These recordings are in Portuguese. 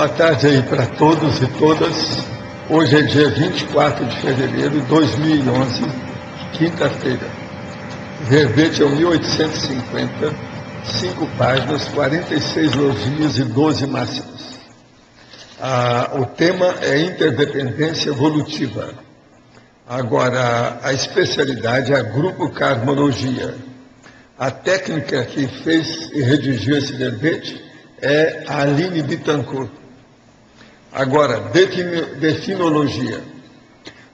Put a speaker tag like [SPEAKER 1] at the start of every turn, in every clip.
[SPEAKER 1] boa tarde aí para todos e todas. Hoje é dia 24 de fevereiro de 2011, quinta-feira. Verbete é o 1850, 5 páginas, 46 logias e 12 máximas. O tema é interdependência evolutiva. Agora, a especialidade é a grupo-karmologia. A técnica que fez e redigiu esse verbete é a Aline Bittencourt. Agora, definologia.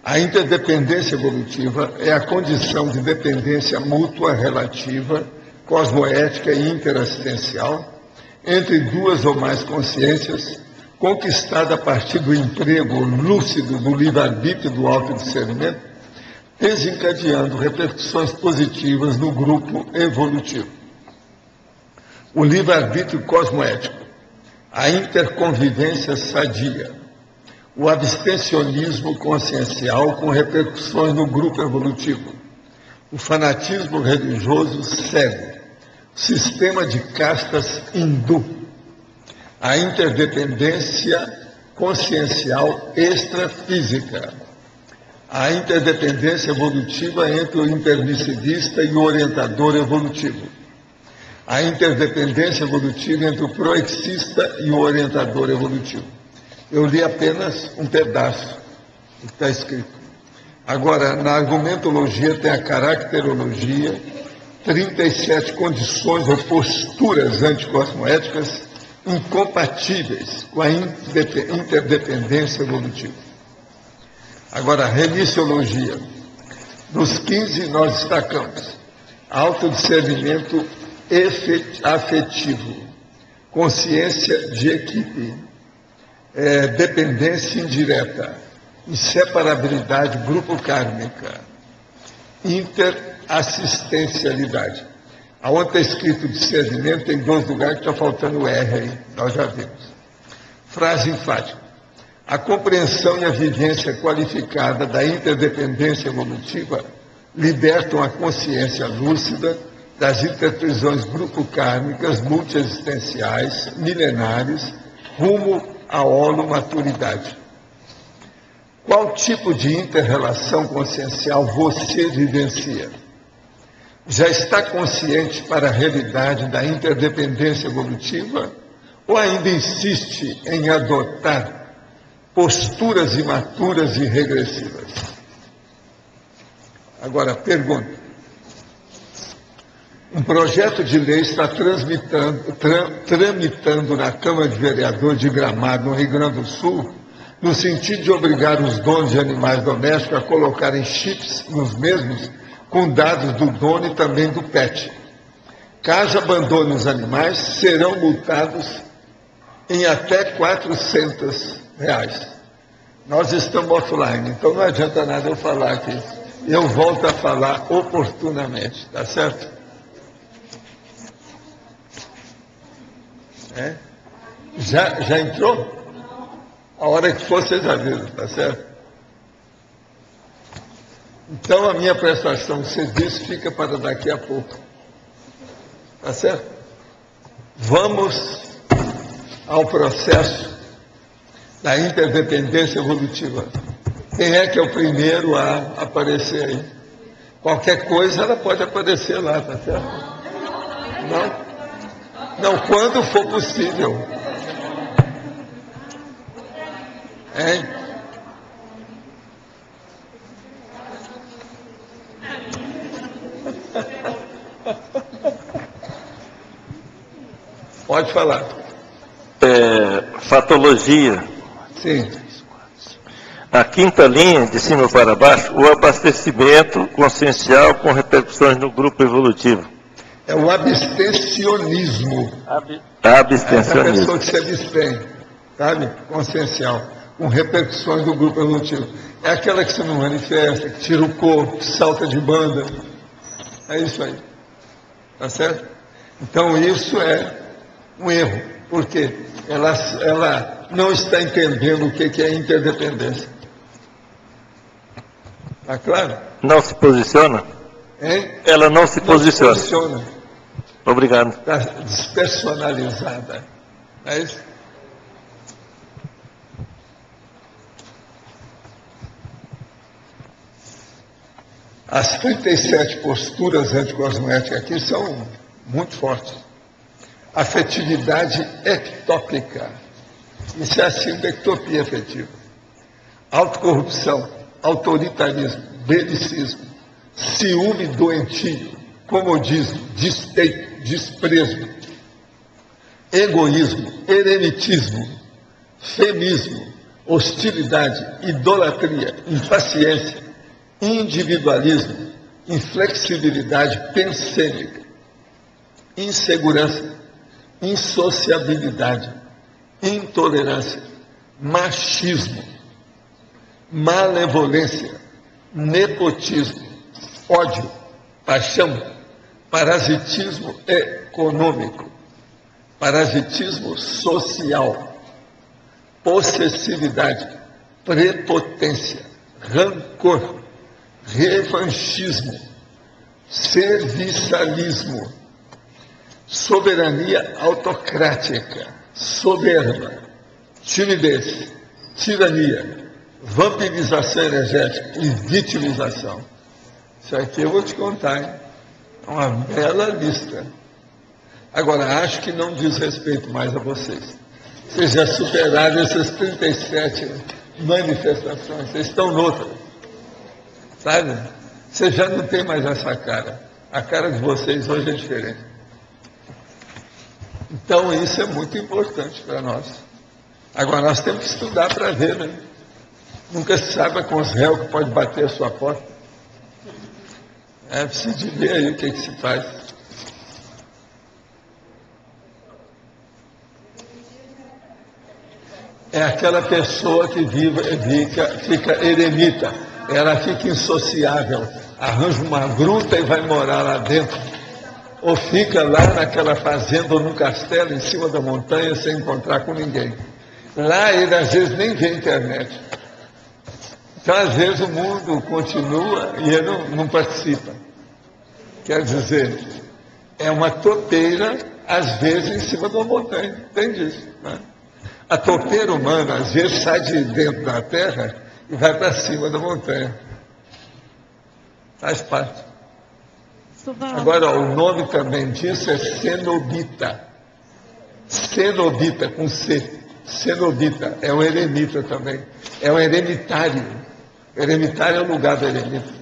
[SPEAKER 1] A interdependência evolutiva é a condição de dependência mútua relativa, cosmoética e interassistencial entre duas ou mais consciências, conquistada a partir do emprego lúcido do livre-arbítrio do autodiscernimento, desencadeando repercussões positivas no grupo evolutivo. O livre-arbítrio cosmoético, a interconvivência sadia, o abstencionismo consciencial com repercussões no grupo evolutivo, o fanatismo religioso cego, o sistema de castas hindu, a interdependência consciencial extrafísica, a interdependência evolutiva entre o intermissivista e o orientador evolutivo, a interdependência evolutiva entre o proexista e o orientador evolutivo. Eu li apenas um pedaço do que está escrito. Agora, na argumentologia tem a caracterologia, 37 condições ou posturas anticosmoéticas incompatíveis com a interdependência evolutiva. Agora, a remissiologia. Nos 15 nós destacamos autodiscernimento afetivo, consciência de equipe, dependência indireta, inseparabilidade grupo kármica, interassistencialidade. Aonde está escrito discernimento, tem 2 lugares que está faltando o R aí, nós já vimos. Frase enfática. A compreensão e a vivência qualificada da interdependência evolutiva libertam a consciência lúcida das interprisões grupo-kármicas multiexistenciais, milenares, rumo à holomaturidade. Qual tipo de inter-relação consciencial você vivencia? Já está consciente para a realidade da interdependência evolutiva ou ainda insiste em adotar posturas imaturas e regressivas? Agora, pergunta. Um projeto de lei está tramitando na Câmara de Vereadores de Gramado, no Rio Grande do Sul, no sentido de obrigar os donos de animais domésticos a colocarem chips nos mesmos, com dados do dono e também do pet. Caso abandonem os animais, serão multados em até R$400. Nós estamos offline, então não adianta nada eu falar aqui. Eu volto a falar oportunamente, tá certo? Já entrou? A hora que for, vocês avisam, tá certo? Então, a minha prestação de serviço fica para daqui a pouco. Tá certo? Vamos ao processo da interdependência evolutiva. Quem é que é o primeiro a aparecer aí? Qualquer coisa, ela pode aparecer lá, tá certo? Não? Não, quando for possível. Hein? Pode falar.
[SPEAKER 2] Fatologia.
[SPEAKER 1] Sim.
[SPEAKER 2] A quinta linha, de cima para baixo, o abastecimento consciencial com repercussões no grupo evolutivo.
[SPEAKER 1] É o abstencionismo.
[SPEAKER 2] Abstencionismo.
[SPEAKER 1] É a pessoa que se abstém, sabe? Consciencial, com repercussões do grupo evolutivo. É aquela que se não manifesta, que tira o corpo, que salta de banda. É isso aí. Tá certo? Então, isso é um erro. Por quê? Ela não está entendendo o que é interdependência. Tá claro?
[SPEAKER 2] Não se posiciona?
[SPEAKER 1] Hein?
[SPEAKER 2] Ela não se posiciona.
[SPEAKER 1] Se posiciona.
[SPEAKER 2] Obrigado.
[SPEAKER 1] Está despersonalizada. É isso? As 37 posturas anticosmoéticas aqui são muito fortes. Afetividade ectópica. Isso é a síndrome da ectopia afetiva. Autocorrupção, autoritarismo, belicismo, ciúme doentio, comodismo, despeito, desprezo, egoísmo, eremitismo, femismo, hostilidade, idolatria, impaciência, individualismo, inflexibilidade pensênica, insegurança, insociabilidade, intolerância, machismo, malevolência, nepotismo, ódio, paixão, parasitismo econômico, parasitismo social, possessividade, prepotência, rancor, revanchismo, serviçalismo, soberania autocrática, soberba, timidez, tirania, vampirização energética e vitimização. Isso aqui eu vou te contar, hein? É uma bela lista. Agora, acho que não diz respeito mais a vocês. Vocês já superaram essas 37 manifestações, vocês estão noutra. Sabe? Você já não tem mais essa cara. A cara de vocês hoje é diferente. Então, isso é muito importante para nós. Agora, nós temos que estudar para ver, né? Nunca se sabe com os réus que pode bater a sua porta. É preciso ver aí o que se faz. É aquela pessoa que fica eremita. Ela fica insociável. Arranja uma gruta e vai morar lá dentro. Ou fica lá naquela fazenda ou no castelo, em cima da montanha, sem encontrar com ninguém. Lá ele às vezes nem vê internet. Então às vezes o mundo continua e ele não participa. Quer dizer, é uma topeira, às vezes, em cima de uma montanha. Tem disso, né? A topeira humana, às vezes, sai de dentro da terra e vai para cima da montanha. Faz parte. Agora, o nome também disso é cenobita. Cenobita, com C. Cenobita, é um eremita também. É um eremitário. Eremitário é o lugar do eremita.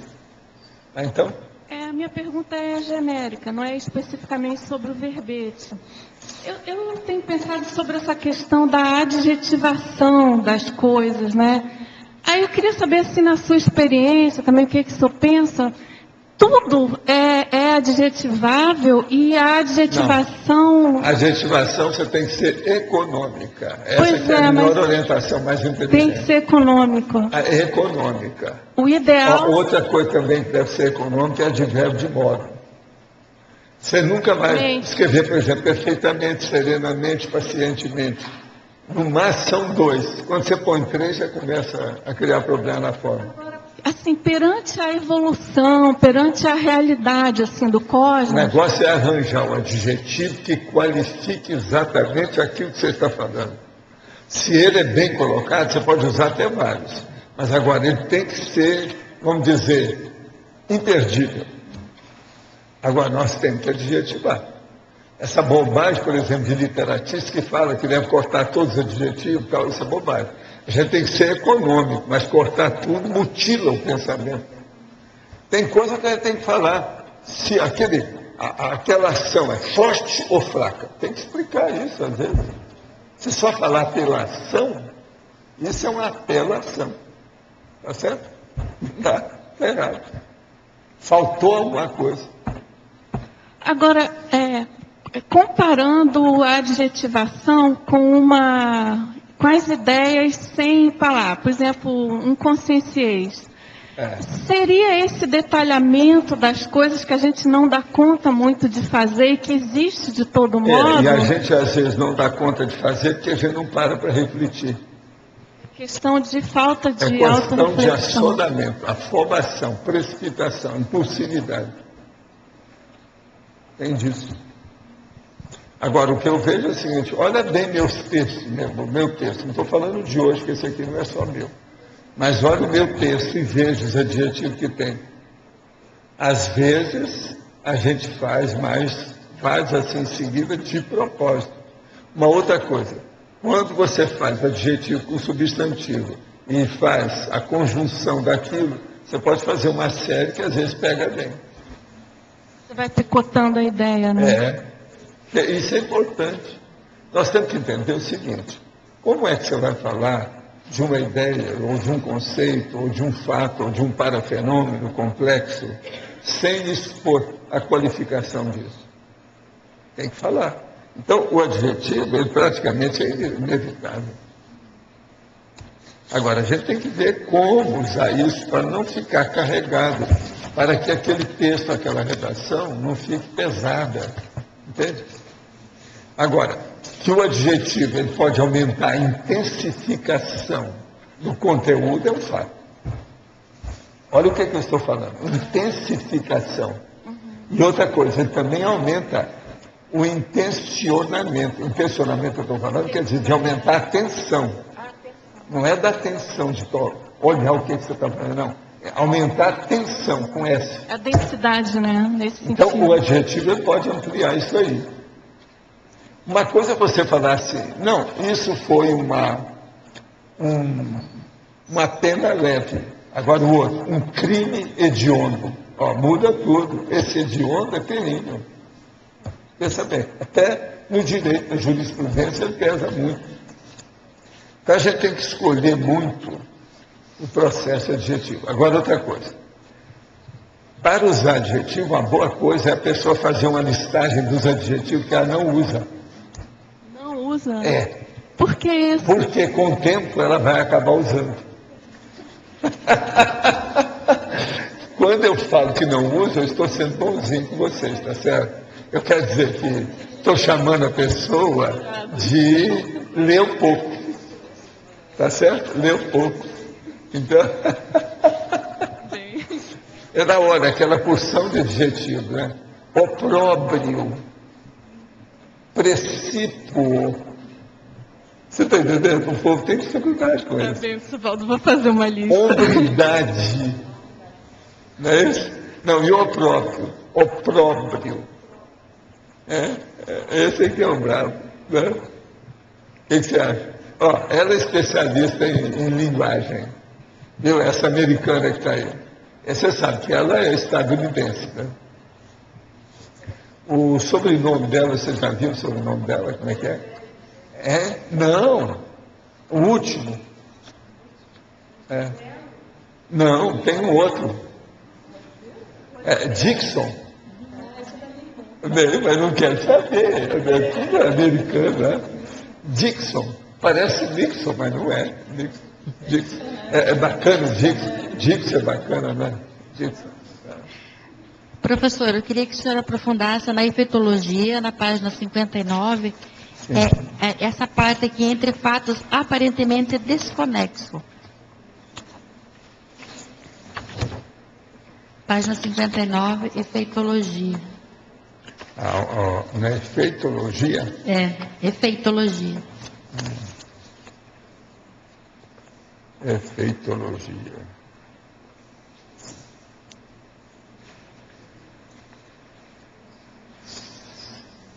[SPEAKER 1] Tá, então?
[SPEAKER 3] A minha pergunta é genérica, não é especificamente sobre o verbete. Eu tenho pensado sobre essa questão da adjetivação das coisas, né? Aí eu queria saber, assim, na sua experiência, também o que o senhor pensa. Tudo é adjetivável e a adjetivação...
[SPEAKER 1] Não. A adjetivação você tem que ser econômica. Essa é a melhor orientação, mais inteligente.
[SPEAKER 3] Tem que ser econômico.
[SPEAKER 1] Econômica.
[SPEAKER 3] O ideal...
[SPEAKER 1] Outra coisa também que deve ser econômica é advérbio de modo. Você nunca vai escrever, por exemplo, perfeitamente, serenamente, pacientemente. No máximo são 2. Quando você põe 3, já começa a criar problema na forma.
[SPEAKER 3] Assim, perante a evolução, perante a realidade, assim, do cosmos...
[SPEAKER 1] O negócio é arranjar um adjetivo que qualifique exatamente aquilo que você está falando. Se ele é bem colocado, você pode usar até vários. Mas agora, ele tem que ser, vamos dizer, imperdível. Agora, nós temos que adjetivar. Essa bobagem, por exemplo, de literatista que fala que deve cortar todos os adjetivos, tal, isso é bobagem. A gente tem que ser econômico, mas cortar tudo mutila o pensamento. Tem coisa que a gente tem que falar. Se aquela ação é forte ou fraca. Tem que explicar isso, às vezes. Se só falar apelação, isso é uma apelação. Tá certo? Tá errado. Faltou alguma coisa.
[SPEAKER 3] Agora, comparando a adjetivação com as ideias sem palavras, por exemplo, um conscienciês. Seria esse detalhamento das coisas que a gente não dá conta muito de fazer e que existe de todo modo?
[SPEAKER 1] E a gente às vezes não dá conta de fazer porque a gente não para refletir.
[SPEAKER 3] Questão de falta de
[SPEAKER 1] autorreflexão. É questão de assodamento, afobação, precipitação, impulsividade. Tem disso. Agora, o que eu vejo é o seguinte, olha bem meus textos, meu texto, não estou falando de hoje, porque esse aqui não é só meu. Mas olha o meu texto e veja os adjetivos que tem. Às vezes, a gente faz, mas faz assim em seguida de propósito. Uma outra coisa, quando você faz adjetivo com substantivo e faz a conjunção daquilo, você pode fazer uma série que às vezes pega bem.
[SPEAKER 3] Você vai picotando a ideia, né?
[SPEAKER 1] Isso é importante. Nós temos que entender o seguinte: como é que você vai falar de uma ideia, ou de um conceito, ou de um fato, ou de um parafenômeno complexo, sem expor a qualificação disso? Tem que falar. Então, o adjetivo, ele praticamente é inevitável. Agora, a gente tem que ver como usar isso para não ficar carregado, para que aquele texto, aquela redação, não fique pesada. Entende? Agora, que o adjetivo ele pode aumentar a intensificação do conteúdo é um fato. Olha o que eu estou falando. Intensificação. E outra coisa, ele também aumenta o intencionamento. Intencionamento, eu estou falando, quer dizer, de aumentar a tensão. Não é da tensão de olhar o que você está falando, não. É aumentar a tensão com S.
[SPEAKER 3] A densidade, né? Nesse sentido.
[SPEAKER 1] Então, o adjetivo ele pode ampliar isso aí. Uma coisa é você falar assim, não, isso foi uma pena leve. Agora o outro, um crime hediondo. Muda tudo. Esse hediondo é terrível. Pensa bem, até no direito, na jurisprudência, ele pesa muito. Então a gente tem que escolher muito o processo adjetivo. Agora outra coisa. Para usar adjetivo, uma boa coisa é a pessoa fazer uma listagem dos adjetivos que ela não usa.
[SPEAKER 3] Não usa?
[SPEAKER 1] É.
[SPEAKER 3] Por que isso?
[SPEAKER 1] Porque com o tempo ela vai acabar usando. Quando eu falo que não uso, eu estou sendo bonzinho com vocês, tá certo? Eu quero dizer que estou chamando a pessoa de ler um pouco. Tá certo? Ler um pouco. Então, é da hora, aquela porção de adjetivo, né? Opróbrio, precípuo. Você está entendendo? O povo tem dificuldade com isso.
[SPEAKER 3] Bem, Sivaldo, vou fazer uma lista.
[SPEAKER 1] Hombridade. Não é isso? Não, e opróbrio. Opróbrio. Esse aqui é o bravo. Né? O que você acha? Ela é especialista em linguagem. Viu? Essa americana que está aí. Você sabe que ela é estadunidense. Né? O sobrenome dela, você já viu o sobrenome dela? Como é que é? Não. O último. Não, tem um outro. Dixon. Mas não quero saber. É tudo americano, né? Dixon. Parece Nixon, mas não é. Dixon. É bacana o Dixon. Dixon é bacana, né? Dixon.
[SPEAKER 4] Professor, eu queria que o senhor aprofundasse na efeitologia, na página 59, essa parte aqui entre fatos aparentemente desconexos. Página 59, efeitologia.
[SPEAKER 1] Na efeitologia?
[SPEAKER 4] Efeitologia.
[SPEAKER 1] Efeitologia.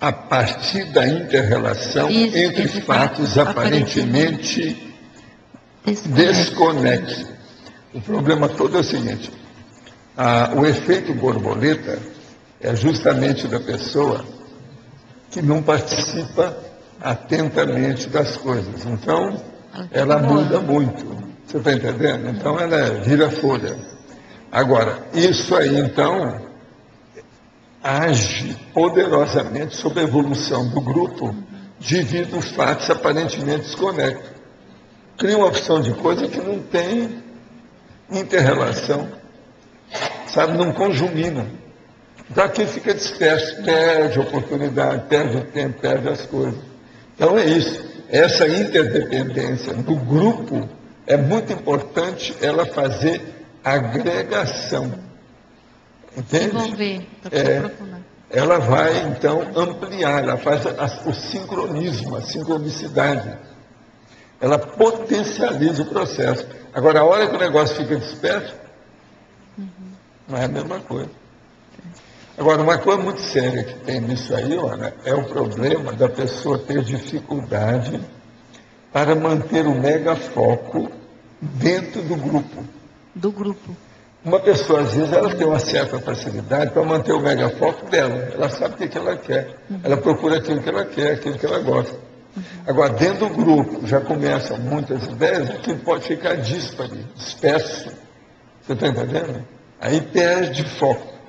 [SPEAKER 1] A partir da inter-relação entre fatos aparentemente desconexos. O problema todo é o seguinte: o efeito borboleta é justamente da pessoa que não participa atentamente das coisas. Então, ela muda muito. Você está entendendo? Então, ela vira folha. Agora, isso aí, então, age poderosamente sobre a evolução do grupo devido a fatos aparentemente desconexos. Cria uma opção de coisa que não tem inter-relação, sabe, não conjumina. Então aqui fica disperso, perde a oportunidade, perde o tempo, perde as coisas. Então é isso, essa interdependência do grupo é muito importante ela fazer agregação. Entende? Ela vai, então, ampliar, ela faz o sincronismo, a sincronicidade. Ela potencializa o processo. Agora, a hora que o negócio fica disperso, não é a mesma coisa. Agora, uma coisa muito séria que tem nisso aí, olha, é o problema da pessoa ter dificuldade para manter o megafoco dentro do grupo.
[SPEAKER 4] Do grupo.
[SPEAKER 1] Uma pessoa, às vezes, ela tem uma certa facilidade para manter o megafoco dela. Ela sabe o que ela quer. Ela procura aquilo que ela quer, aquilo que ela gosta. Agora, dentro do grupo, já começam muitas ideias, aquilo pode ficar díspare, disperso. Você está entendendo? Aí perde foco.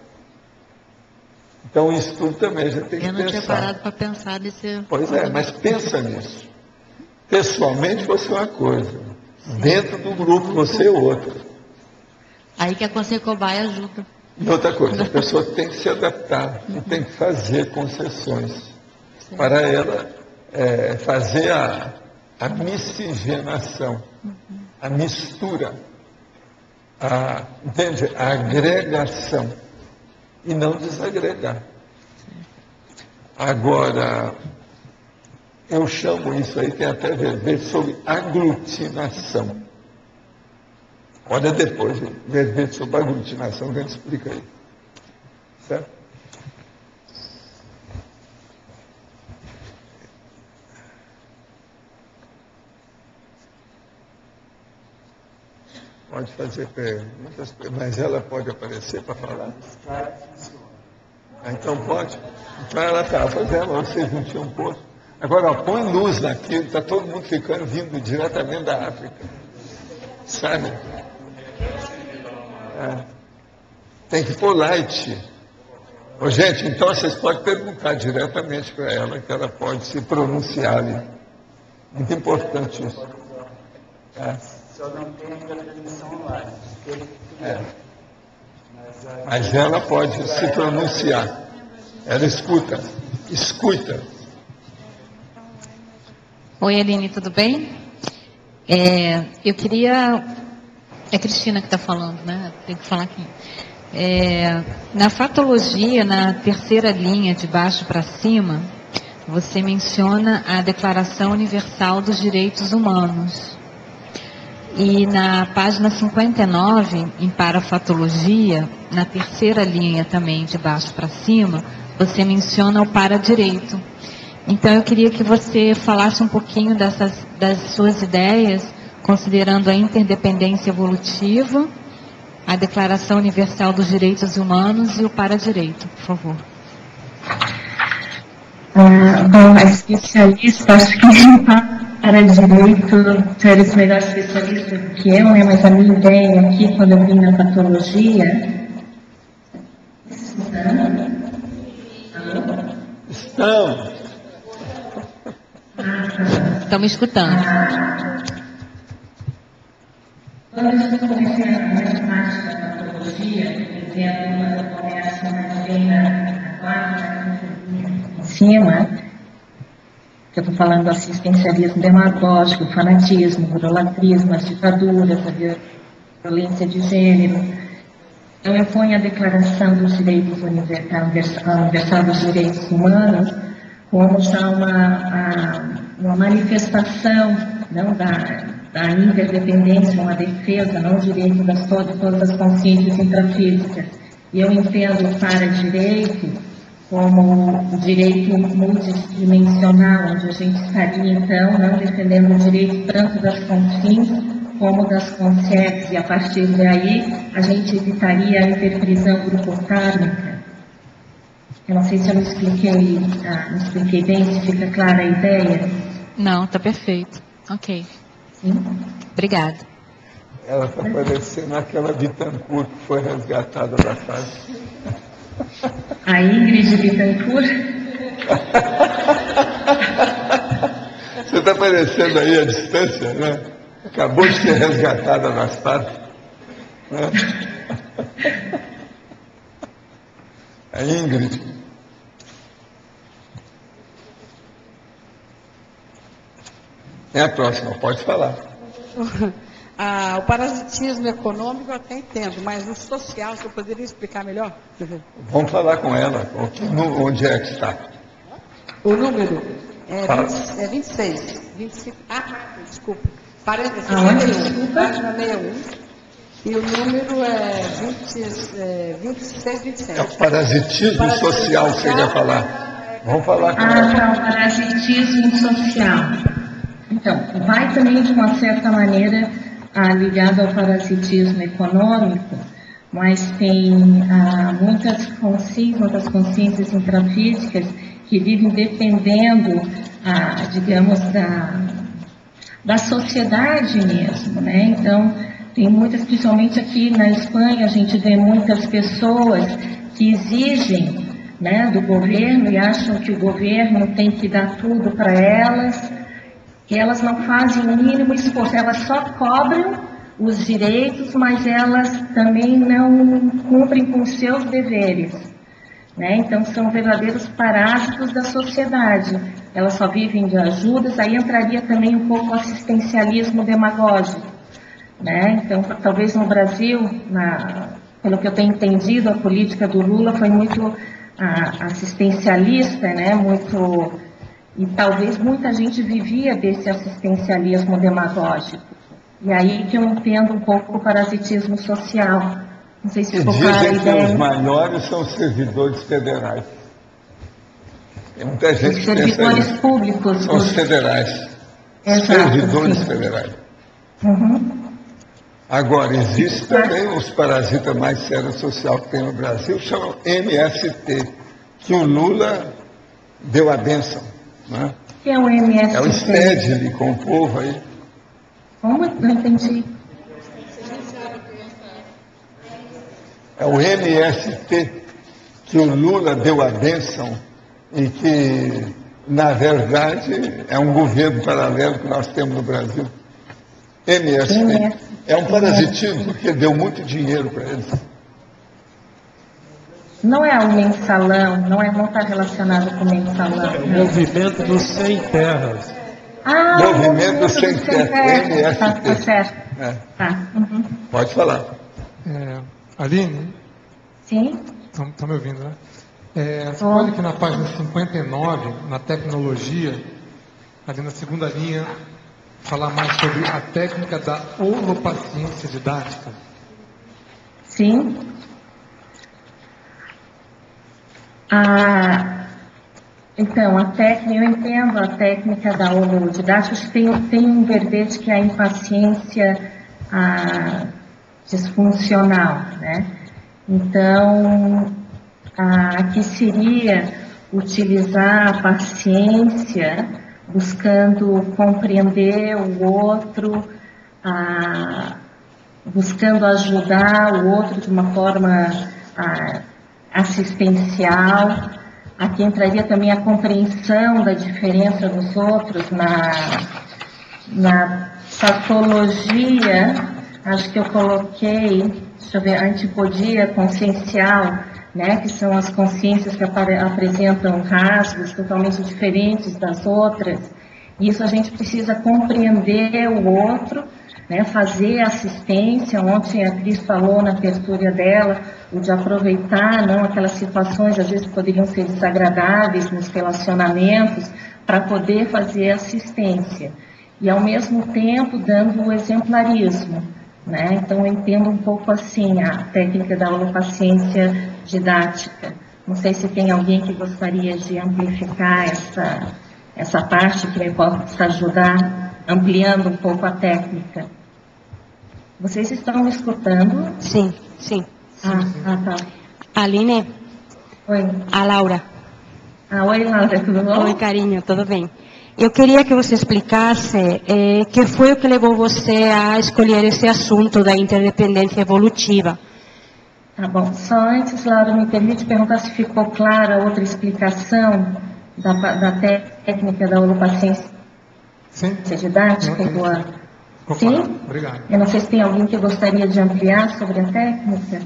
[SPEAKER 1] Então, isso tudo também a gente tem que pensar.
[SPEAKER 4] Eu não tinha parado para pensar nesse...
[SPEAKER 1] Pois é, mas pensa nisso. Pessoalmente, você é uma coisa. Dentro do grupo, você é outra.
[SPEAKER 4] Aí que a Conselho Cobaia ajuda.
[SPEAKER 1] E outra coisa, a pessoa tem que se adaptar, e tem que fazer concessões para ela fazer a miscigenação, a mistura, entende? A agregação, e não desagregar. Agora, eu chamo isso aí, tem até ver sobre aglutinação. Olha depois, ver sobre aglutinação, que a gente explica aí. Certo? Pode fazer perguntas, mas ela pode aparecer para falar? Então pode. Então ela está fazendo, vocês não tinham posto. Agora, põe luz naquilo, está todo mundo ficando vindo diretamente da África. Sabe? Tem que pôr light. Ô, gente, então vocês podem perguntar diretamente para ela, que ela pode se pronunciar ali. Muito importante isso.
[SPEAKER 5] Só não tem ainda a transmissão online.
[SPEAKER 1] Mas ela pode se pronunciar. Ela escuta.
[SPEAKER 6] Oi, Aline, tudo bem? Eu queria... É a Cristina que está falando, né? Tem que falar aqui. Na fatologia, na terceira linha, de baixo para cima, você menciona a Declaração Universal dos Direitos Humanos. E na página 59, em parafatologia, na terceira linha também, de baixo para cima, você menciona o paradireito. Então, eu queria que você falasse um pouquinho das suas ideias, considerando a interdependência evolutiva, a Declaração Universal dos Direitos Humanos e o paradireito, por favor.
[SPEAKER 7] Bom, a especialista, acho que para direito, tu eres melhor especialista do que eu, né? Mas a minha ideia aqui, quando eu vim na patologia...
[SPEAKER 6] Estão me escutando.
[SPEAKER 7] Quando eu comecei a parte da patologia, quando eu começo na quarta, em cima, que eu estou falando do assistencialismo demagógico, fanatismo, idolatrismo, as ditaduras, a violência de gênero. Então, eu ponho a Declaração dos Direitos Universal dos Direitos Humanos como já uma manifestação, não, da interdependência, uma defesa, não o direito de todas as consciências intrafísicas. E eu entendo o para-direito como o direito multidimensional, onde a gente estaria, então, não defendendo o direito tanto das consciências como das consciências, e a partir daí a gente evitaria a interprisão grupocármica. Eu não sei se eu me expliquei bem, se fica clara a ideia.
[SPEAKER 6] Não, está perfeito. Ok.
[SPEAKER 7] Sim.
[SPEAKER 6] Obrigada.
[SPEAKER 1] Ela está parecendo aquela Bittencourt que foi resgatada da fase.
[SPEAKER 7] A Ingrid Bittencourt?
[SPEAKER 1] Você está aparecendo aí à distância, né? Acabou de ser resgatada das partes. Né? A Ingrid. É a próxima, pode falar.
[SPEAKER 8] O parasitismo econômico eu até entendo, mas o social, você poderia explicar melhor?
[SPEAKER 1] Vamos falar com ela. Onde é que está?
[SPEAKER 8] O número é 26. 25. Desculpa. 61. Página 61. E o número é 26, 27.
[SPEAKER 1] É o parasitismo social que você quer falar. Vamos falar com ela.
[SPEAKER 7] Tá, o parasitismo social. Então, vai também, de uma certa maneira, ligado ao parasitismo econômico, mas tem muitas consciências intrafísicas que vivem dependendo, digamos, da sociedade mesmo, né? Então, tem muitas, principalmente aqui na Espanha, a gente vê muitas pessoas que exigem, né, do governo e acham que o governo tem que dar tudo para elas, e elas não fazem o mínimo esforço, elas só cobram os direitos, mas elas também não cumprem com os seus deveres, né? Então, são verdadeiros parásitos da sociedade, elas só vivem de ajudas, aí entraria também um pouco o assistencialismo demagógico, né? Então, talvez no Brasil, pelo que eu tenho entendido, a política do Lula foi muito assistencialista, né? E talvez muita gente vivia desse assistencialismo demagógico. E aí que eu entendo um pouco o parasitismo social. Não sei se ficou clara a
[SPEAKER 1] Dizem que
[SPEAKER 7] ideia.
[SPEAKER 1] os maiores são servidores federais. Tem muita gente
[SPEAKER 7] Os
[SPEAKER 1] que pensa
[SPEAKER 7] servidores
[SPEAKER 1] isso.
[SPEAKER 7] públicos.
[SPEAKER 1] São os federais.
[SPEAKER 7] Exato,
[SPEAKER 1] Servidores
[SPEAKER 7] sim.
[SPEAKER 1] federais.
[SPEAKER 7] Uhum.
[SPEAKER 1] Agora, existe também os parasitas mais sérios social que tem no Brasil, chamam MST, que o Lula deu a bênção. Né?
[SPEAKER 7] O que é o MST?
[SPEAKER 1] É o Stedley com o povo aí.
[SPEAKER 7] Como? Não entendi.
[SPEAKER 1] É o MST, que o Lula deu a bênção e que, na verdade, é um governo paralelo que nós temos no Brasil. MST. É um parasitismo, porque deu muito dinheiro para eles.
[SPEAKER 7] Não é o mensalão, não está relacionado com o mensalão.
[SPEAKER 9] É o movimento dos sem terras.
[SPEAKER 1] Movimento Sem Terra, MST.
[SPEAKER 7] Tá certo.
[SPEAKER 1] É.
[SPEAKER 7] Tá. Uhum.
[SPEAKER 1] Pode falar.
[SPEAKER 9] Aline,
[SPEAKER 7] Sim?
[SPEAKER 9] está me ouvindo, né? Você pode aqui na página 59, na tecnologia, ali na segunda linha, falar mais sobre a técnica da holopaciência didática?
[SPEAKER 7] Sim. Então, eu entendo a técnica da holodidática, tem um verbete que é a impaciência disfuncional, né? Então, aqui seria utilizar a paciência buscando compreender o outro, buscando ajudar o outro de uma forma assistencial. Aqui entraria também a compreensão da diferença dos outros na patologia. Acho que eu coloquei, deixa eu ver, a antipodia consciencial, né, que são as consciências que apresentam rasgos totalmente diferentes das outras. Isso a gente precisa compreender o outro, né, fazer assistência. Ontem a Cris falou na abertura dela, o de aproveitar aquelas situações, às vezes, que poderiam ser desagradáveis nos relacionamentos, para poder fazer assistência. E, ao mesmo tempo, dando o exemplarismo, né? Então, eu entendo um pouco assim a técnica da holopaciência didática. Não sei se tem alguém que gostaria de amplificar essa parte que me possa ajudar, ampliando um pouco a técnica. Vocês estão me escutando?
[SPEAKER 10] Sim, sim.
[SPEAKER 7] Tá.
[SPEAKER 10] Aline?
[SPEAKER 7] Oi.
[SPEAKER 10] A Laura.
[SPEAKER 7] Oi, Laura, tudo bom?
[SPEAKER 10] Oi, carinho, tudo bem? Eu queria que você explicasse que foi o que levou você a escolher esse assunto da interdependência evolutiva.
[SPEAKER 7] Tá bom. Só antes, Laura, me permite perguntar se ficou clara outra explicação da técnica da holopaciência didática? Sim?
[SPEAKER 9] Obrigado.
[SPEAKER 7] Eu não sei se tem alguém que gostaria de ampliar sobre a técnica.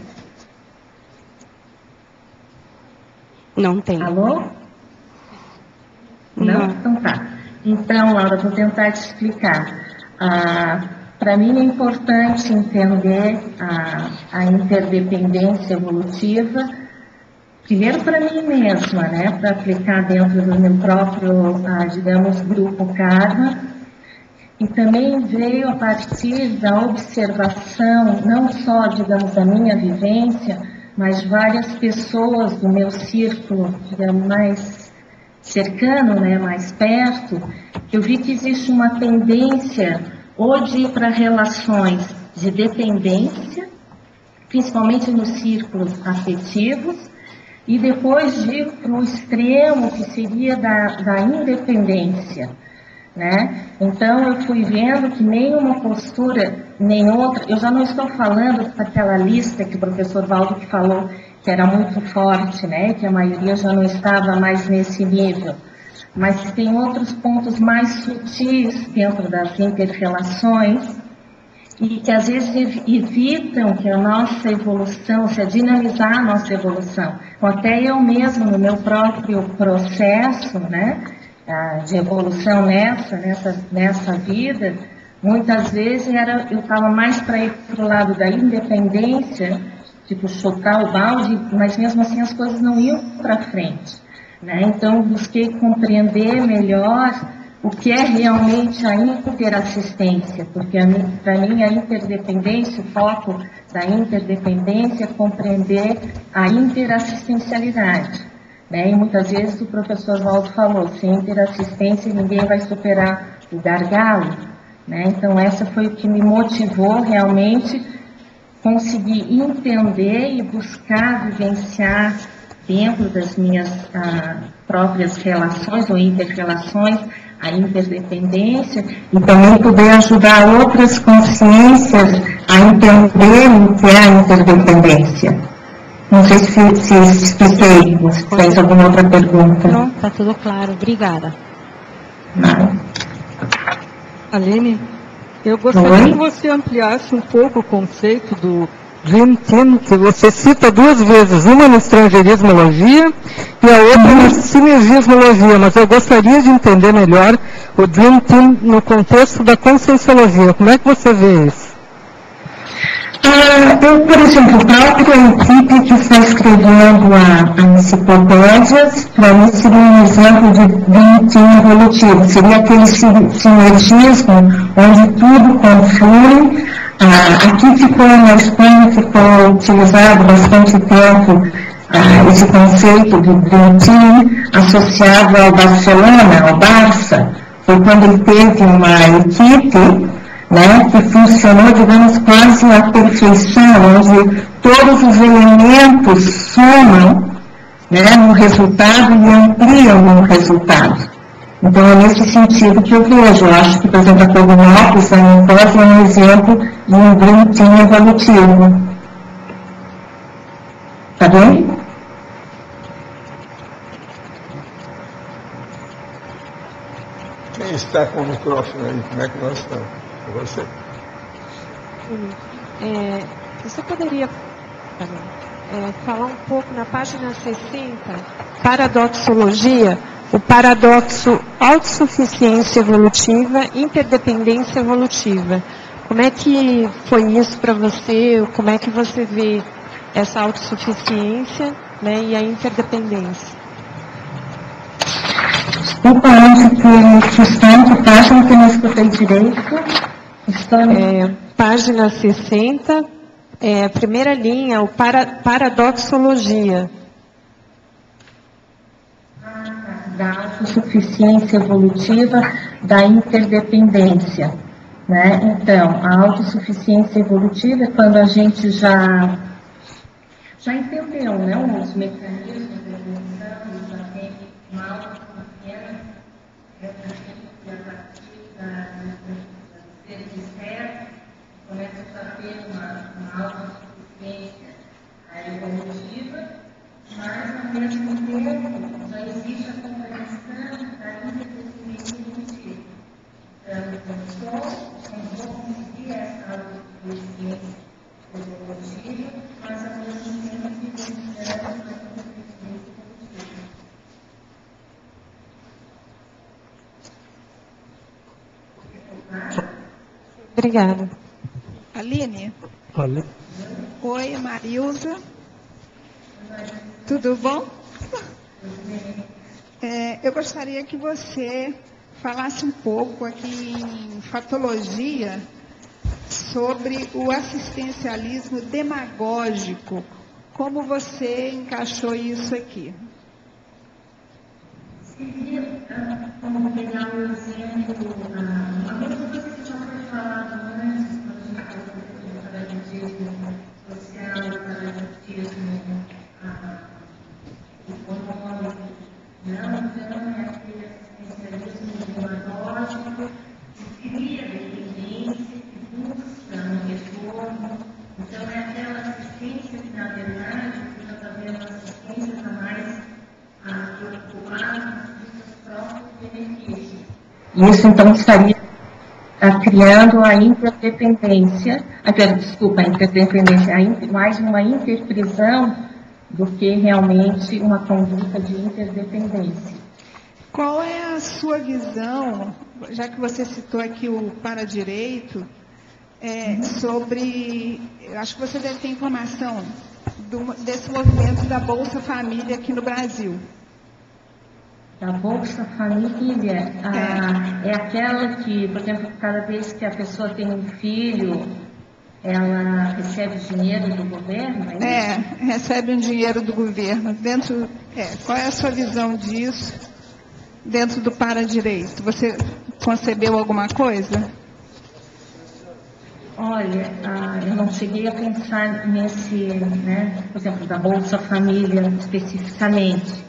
[SPEAKER 10] Não tem.
[SPEAKER 7] Alô? Não? Então tá. Então, Laura, vou tentar te explicar. Para mim é importante entender a interdependência evolutiva, primeiro para mim mesma, né, para aplicar dentro do meu próprio, digamos, grupo Karma, e também veio a partir da observação, não só, digamos, da minha vivência, mas várias pessoas do meu círculo, digamos, mais cercano, né, mais perto, eu vi que existe uma tendência ou de ir para relações de dependência, principalmente nos círculos afetivos, e depois de ir para o extremo que seria da independência, né? Então eu fui vendo que nem uma postura, nem outra, eu já não estou falando daquela lista que o professor Valdo que falou, que era muito forte, né? Que a maioria já não estava mais nesse nível. Mas tem outros pontos mais sutis dentro das inter-relações e que às vezes evitam que a nossa evolução, se dinamizar a nossa evolução. Então, até eu mesmo, no meu próprio processo, né, de evolução nessa vida, muitas vezes eu estava mais para ir para o lado da independência, tipo chutar o balde, mas mesmo assim as coisas não iam para frente, né? Então busquei compreender melhor o que é realmente a interassistência, porque para mim a interdependência, o foco da interdependência é compreender a interassistencialidade, né? E muitas vezes o professor Valdo falou, sem interassistência ninguém vai superar o gargalo, né? Então essa foi o que me motivou realmente conseguir entender e buscar vivenciar dentro das minhas próprias relações ou inter-relações a interdependência e também poder ajudar outras consciências a entender o que é a interdependência. Não sei se expliquei, você fez alguma outra pergunta.
[SPEAKER 4] Não, está tudo claro, obrigada.
[SPEAKER 7] Não.
[SPEAKER 11] Aline, eu gostaria que você ampliasse um pouco o conceito do Dream Team, que você cita duas vezes, uma no estrangeirismologia e a outra na sinergismologia, mas eu gostaria de entender melhor o Dream Team no contexto da conscienciologia. Como é que você vê isso?
[SPEAKER 7] Eu, por exemplo, a própria equipe que está escrevendo a enciclopédias, para mim seria um exemplo de Dream Team evolutivo. Seria aquele sinergismo onde tudo conflui. Aqui ficou, na Espanha, ficou utilizado bastante tempo esse conceito de Dream Team associado ao Barcelona, ao Barça. Foi quando ele teve uma equipe, né, que funcionou, digamos, quase à perfeição, onde todos os elementos somam, né, no resultado e ampliam no resultado. Então, é nesse sentido que eu vejo. Eu acho que, por exemplo, a Cognópolis, a Nipose, é um exemplo de um Dream Team evolutivo. Tá bem?
[SPEAKER 1] Quem está com o microfone aí? Como é que nós estamos? É você.
[SPEAKER 12] Você poderia falar um pouco na página 60, paradoxologia, o paradoxo autossuficiência evolutiva, interdependência evolutiva. Como é que foi isso para você? Como é que você vê essa autossuficiência, né, e a interdependência?
[SPEAKER 7] Desculpa, onde que está, em que página que eu não escutei direito?
[SPEAKER 12] Página 60, primeira linha, o paradoxologia.
[SPEAKER 7] Da autossuficiência evolutiva, da interdependência, né? Então, a autossuficiência evolutiva é quando a gente já entendeu, né, os mecanismos da evolução, já tem uma autoconfiança, a partir dos seres externos, começa a ter uma autossuficiência evolutiva, mas ao mesmo tempo já existe a compreensão da interdependência evolutiva. Então, eu vou conseguir essa autossuficiência evolutiva, mas ao mesmo tempo vivenciando a interdependência evolutiva.
[SPEAKER 12] Obrigada.
[SPEAKER 13] Aline?
[SPEAKER 9] Olha.
[SPEAKER 13] Oi, Marilza. Tudo bom? Eu gostaria que você falasse um pouco aqui em fatologia sobre o assistencialismo demagógico. Como você encaixou isso aqui?
[SPEAKER 7] Como pegar um exemplo, uma coisa que já foi falado antes, quando a gente falou do parasitismo social, do parasitismo econômico, não, então é aquele assistencialismo demagógico que cria dependência, que busca um retorno. Então é aquela assistência que, na verdade, você já está vendo assistências a mais preocupadas com os próprios benefícios.
[SPEAKER 10] Isso, então, estaria criando a interdependência, mais uma interprisão do que realmente uma conduta de interdependência.
[SPEAKER 13] Qual é a sua visão, já que você citou aqui o paradireito, sobre, eu acho que você deve ter informação desse movimento da Bolsa Família aqui no Brasil.
[SPEAKER 10] A Bolsa Família é aquela que, por exemplo, cada vez que a pessoa tem um filho, ela recebe dinheiro do governo?
[SPEAKER 13] Recebe um dinheiro do governo. Qual é a sua visão disso dentro do paradireito? Você concebeu alguma coisa?
[SPEAKER 10] Olha, eu não cheguei a pensar nesse, por exemplo, da Bolsa Família especificamente,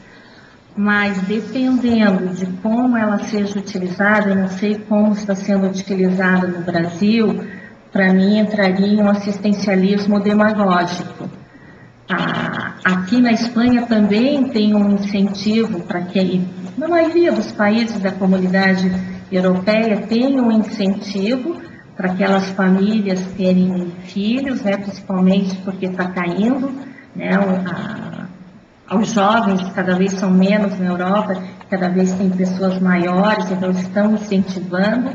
[SPEAKER 10] mas dependendo de como ela seja utilizada, eu não sei como está sendo utilizada no Brasil, para mim entraria em um assistencialismo demagógico. Aqui na Espanha também tem um incentivo para que, na maioria dos países da comunidade europeia, tem um incentivo para aquelas famílias terem filhos, principalmente porque está caindo, aos jovens, cada vez são menos na Europa, cada vez tem pessoas maiores, então estão incentivando.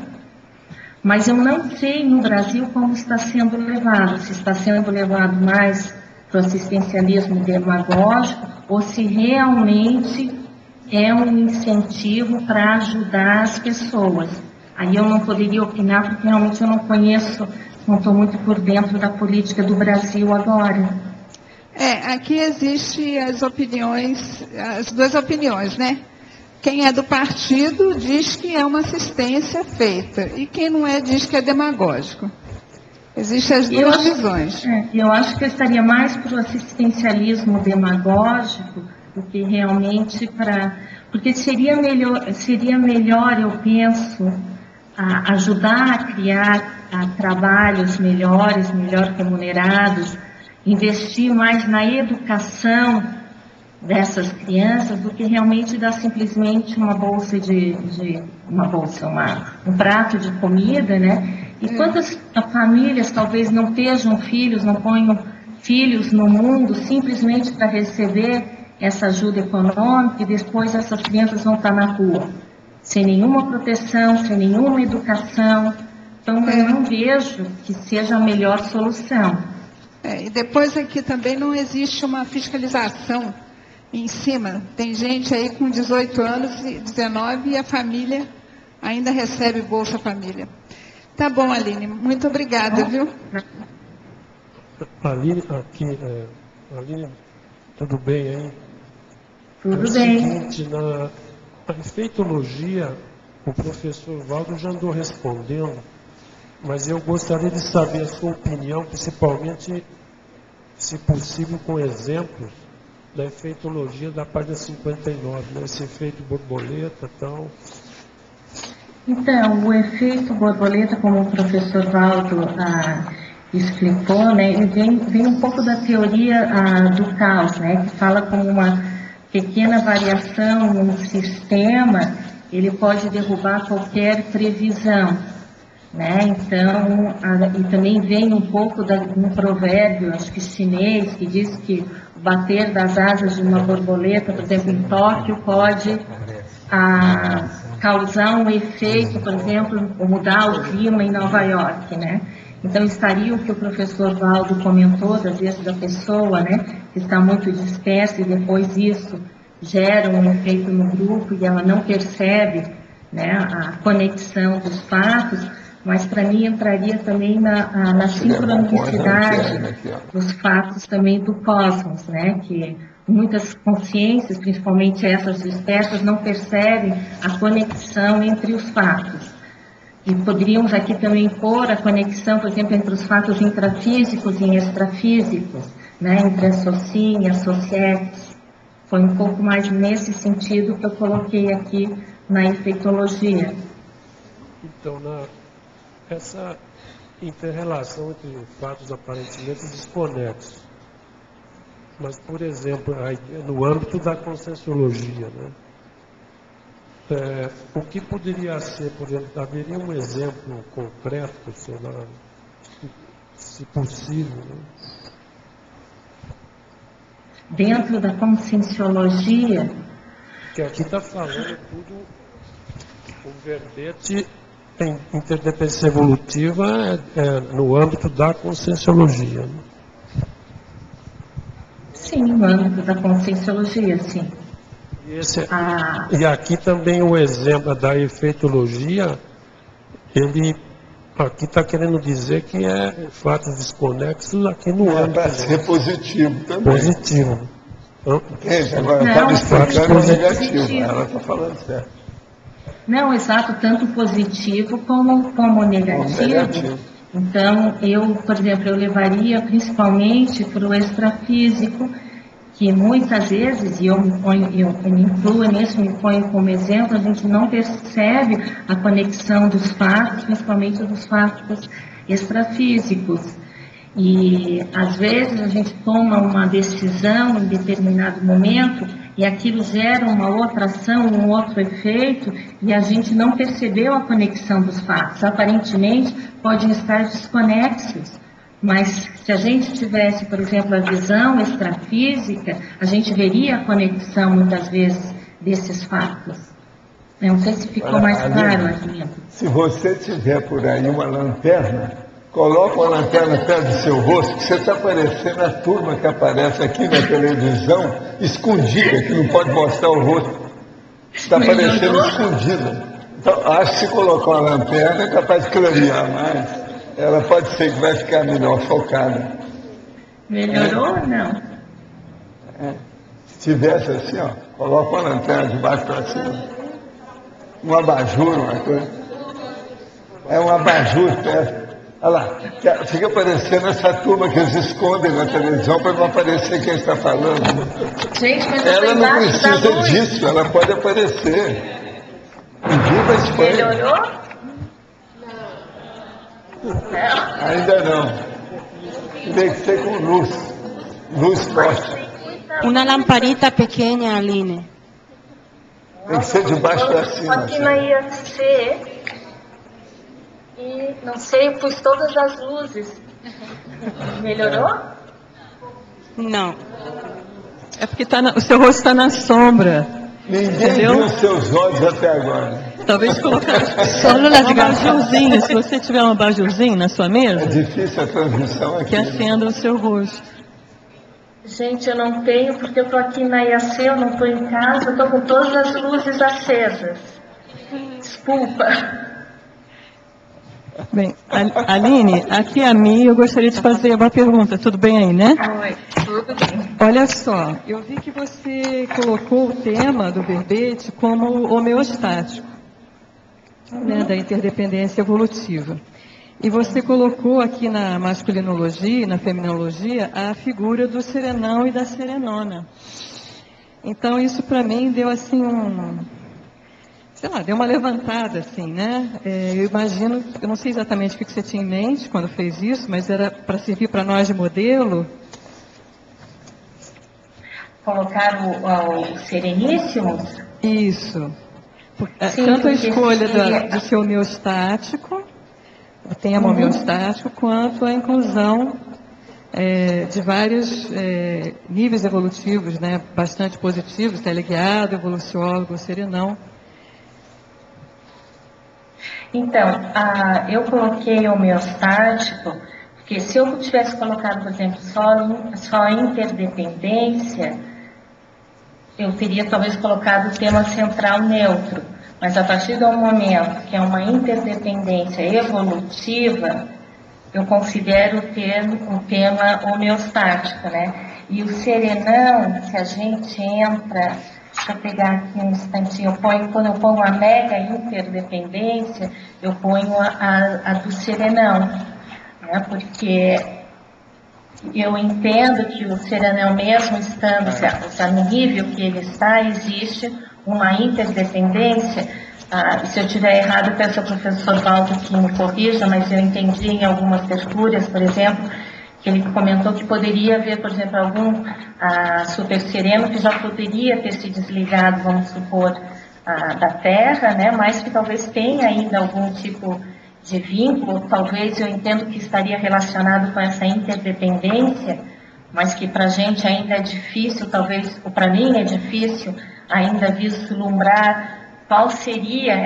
[SPEAKER 10] Mas eu não sei no Brasil como está sendo levado, se está sendo levado mais para o assistencialismo demagógico ou se realmente é um incentivo para ajudar as pessoas. Aí eu não poderia opinar, porque realmente eu não conheço, não estou muito por dentro da política do Brasil agora.
[SPEAKER 13] Aqui existe as duas opiniões, né? Quem é do partido diz que é uma assistência feita, e quem não é diz que é demagógico. Existem as duas visões.
[SPEAKER 10] Eu acho que eu estaria mais para o assistencialismo demagógico do que realmente para... Porque seria melhor, eu penso, ajudar a criar trabalhos melhores, melhor remunerados, investir mais na educação dessas crianças do que realmente dar simplesmente uma bolsa um prato de comida, E quantas famílias talvez não tenham filhos, não ponham filhos no mundo simplesmente para receber essa ajuda econômica e depois essas crianças vão estar na rua, sem nenhuma proteção, sem nenhuma educação. Então eu não vejo que seja a melhor solução.
[SPEAKER 13] E depois aqui também não existe uma fiscalização em cima. Tem gente aí com 18 anos, 19, e a família ainda recebe Bolsa Família. Tá bom, Aline. Muito obrigada, viu?
[SPEAKER 14] Aline, Aline, tudo bem aí?
[SPEAKER 10] Tudo bem.
[SPEAKER 14] Seguinte, na efeitologia, o professor Valdo já andou respondendo, mas eu gostaria de saber a sua opinião, principalmente, se possível, com exemplos da efeitologia da página 59, esse efeito borboleta e tal.
[SPEAKER 10] Então, o efeito borboleta, como o professor Valdo explicou, ele vem um pouco da teoria do caos, que fala como uma pequena variação no sistema, ele pode derrubar qualquer previsão. Então, e também vem um pouco de um provérbio, acho que chinês, que diz que o bater das asas de uma borboleta, por exemplo, em Tóquio, pode causar um efeito, por exemplo, mudar o clima em Nova York, Então, estaria o que o professor Valdo comentou, às vezes da pessoa, que está muito dispersa e depois isso gera um efeito no grupo e ela não percebe né, a conexão dos fatos, mas para mim entraria também na sincronicidade dos fatos também do cosmos, né, que muitas consciências, principalmente essas dispersas, não percebem a conexão entre os fatos. E poderíamos aqui também pôr a conexão, por exemplo, entre os fatos intrafísicos e extrafísicos, né, entre a SOCIM e a SOCIEX. Foi um pouco mais nesse sentido que eu coloquei aqui na efeitologia.
[SPEAKER 14] Então, essa inter-relação entre fatos aparentemente desconexos, mas, por exemplo, no âmbito da conscienciologia, né? O que poderia ser, por exemplo, haveria um exemplo concreto, sei lá, se possível, né?
[SPEAKER 10] Dentro da conscienciologia?
[SPEAKER 14] Que aqui está falando tudo, o verbete em interdependência evolutiva no âmbito da conscienciologia. Né?
[SPEAKER 10] Sim, no âmbito da conscienciologia, sim.
[SPEAKER 14] E aqui também o exemplo da efeitologia, ele aqui está querendo dizer que é fatos desconexos aqui no âmbito.
[SPEAKER 1] Para ser positivo também.
[SPEAKER 14] Positivo.
[SPEAKER 1] Entende? Agora estava explicando o negativo, ela está falando certo.
[SPEAKER 10] Não, exato, tanto positivo como negativo. Então, por exemplo, eu levaria principalmente para o extrafísico, que muitas vezes, e eu me incluo nisso, me ponho como exemplo, a gente não percebe a conexão dos fatos, principalmente dos fatos extrafísicos. E, às vezes, a gente toma uma decisão em determinado momento e aquilo gera uma outra ação, um outro efeito, e a gente não percebeu a conexão dos fatos. Aparentemente, podem estar desconexos. Mas se a gente tivesse, por exemplo, a visão extrafísica, a gente veria a conexão, muitas vezes, desses fatos. Não sei se ficou mais claro aqui.
[SPEAKER 1] Se você tiver por aí uma lanterna, coloca uma lanterna perto do seu rosto, que você está parecendo a turma que aparece aqui na televisão, escondida, que não pode mostrar o rosto. Está parecendo escondida. Então, acho que se colocar uma lanterna é capaz de clarear mais. Ela pode ser que vai ficar melhor focada.
[SPEAKER 10] Melhorou ou não?
[SPEAKER 1] Se tivesse assim, ó, coloca uma lanterna de baixo para cima. Um abajur, uma coisa. É um abajur perto. Olha lá, fica parecendo essa turma que eles escondem na televisão para não aparecer quem está falando.
[SPEAKER 10] Gente, mas
[SPEAKER 1] ela não precisa disso, ela pode aparecer. Viva a Espanha.
[SPEAKER 10] Melhorou?
[SPEAKER 1] Ainda não. Tem que ser com luz. Luz forte.
[SPEAKER 12] Uma lamparita pequena, Aline.
[SPEAKER 1] Tem que ser de baixo para cima.
[SPEAKER 10] Aqui na IFC, e não sei, eu pus todas as luzes. Melhorou?
[SPEAKER 12] Não.
[SPEAKER 11] É porque o seu rosto está na sombra.
[SPEAKER 1] Ninguém viu os seus olhos até agora.
[SPEAKER 11] Talvez colocar um abajurzinho, se você tiver um abajurzinho na sua mesa.
[SPEAKER 1] É difícil a transmissão aqui.
[SPEAKER 11] Que acenda o seu rosto.
[SPEAKER 10] Gente, eu não tenho, porque eu estou aqui na IAC, eu não estou em casa, eu estou com todas as luzes acesas. Desculpa.
[SPEAKER 11] Bem, Aline, aqui a mim eu gostaria de fazer uma pergunta. Tudo bem aí, né?
[SPEAKER 10] Oi, tudo bem.
[SPEAKER 11] Olha só, eu vi que você colocou o tema do verbete como homeostático, né, da interdependência evolutiva. E você colocou aqui na masculinologia e na feminologia a figura do serenão e da serenona. Então, isso para mim deu assim deu uma levantada, assim, né? Eu imagino, eu não sei exatamente o que você tinha em mente quando fez isso, mas era para servir para nós de modelo.
[SPEAKER 10] Colocar o Sereníssimo?
[SPEAKER 11] Isso.
[SPEAKER 10] Sim,
[SPEAKER 11] tanto a escolha do seu homeostático, o tema homeostático, quanto a inclusão de vários níveis evolutivos, né, bastante positivos, teleguiado, evoluciólogo, serenão.
[SPEAKER 10] Então, eu coloquei homeostático, porque se eu tivesse colocado, por exemplo, só interdependência, eu teria talvez colocado o tema central neutro, Mas a partir do momento que é uma interdependência evolutiva, eu considero o tema homeostático, né? E o serenão, se a gente entra, deixa eu pegar aqui um instantinho, quando eu ponho a mega interdependência, eu ponho a do serenão, né? Porque eu entendo que o serenão, mesmo estando no nível que ele está, existe uma interdependência. Se eu estiver errado, peço ao professor Valdo que me corrija, mas eu entendi em algumas tertúlias, por exemplo, que ele comentou que poderia haver, por exemplo, algum super sereno que já poderia ter se desligado, vamos supor, da Terra, né, mas que talvez tenha ainda algum tipo de vínculo, talvez eu entendo que estaria relacionado com essa interdependência, mas que para a gente ainda é difícil, talvez, ou para mim é difícil ainda vislumbrar qual seria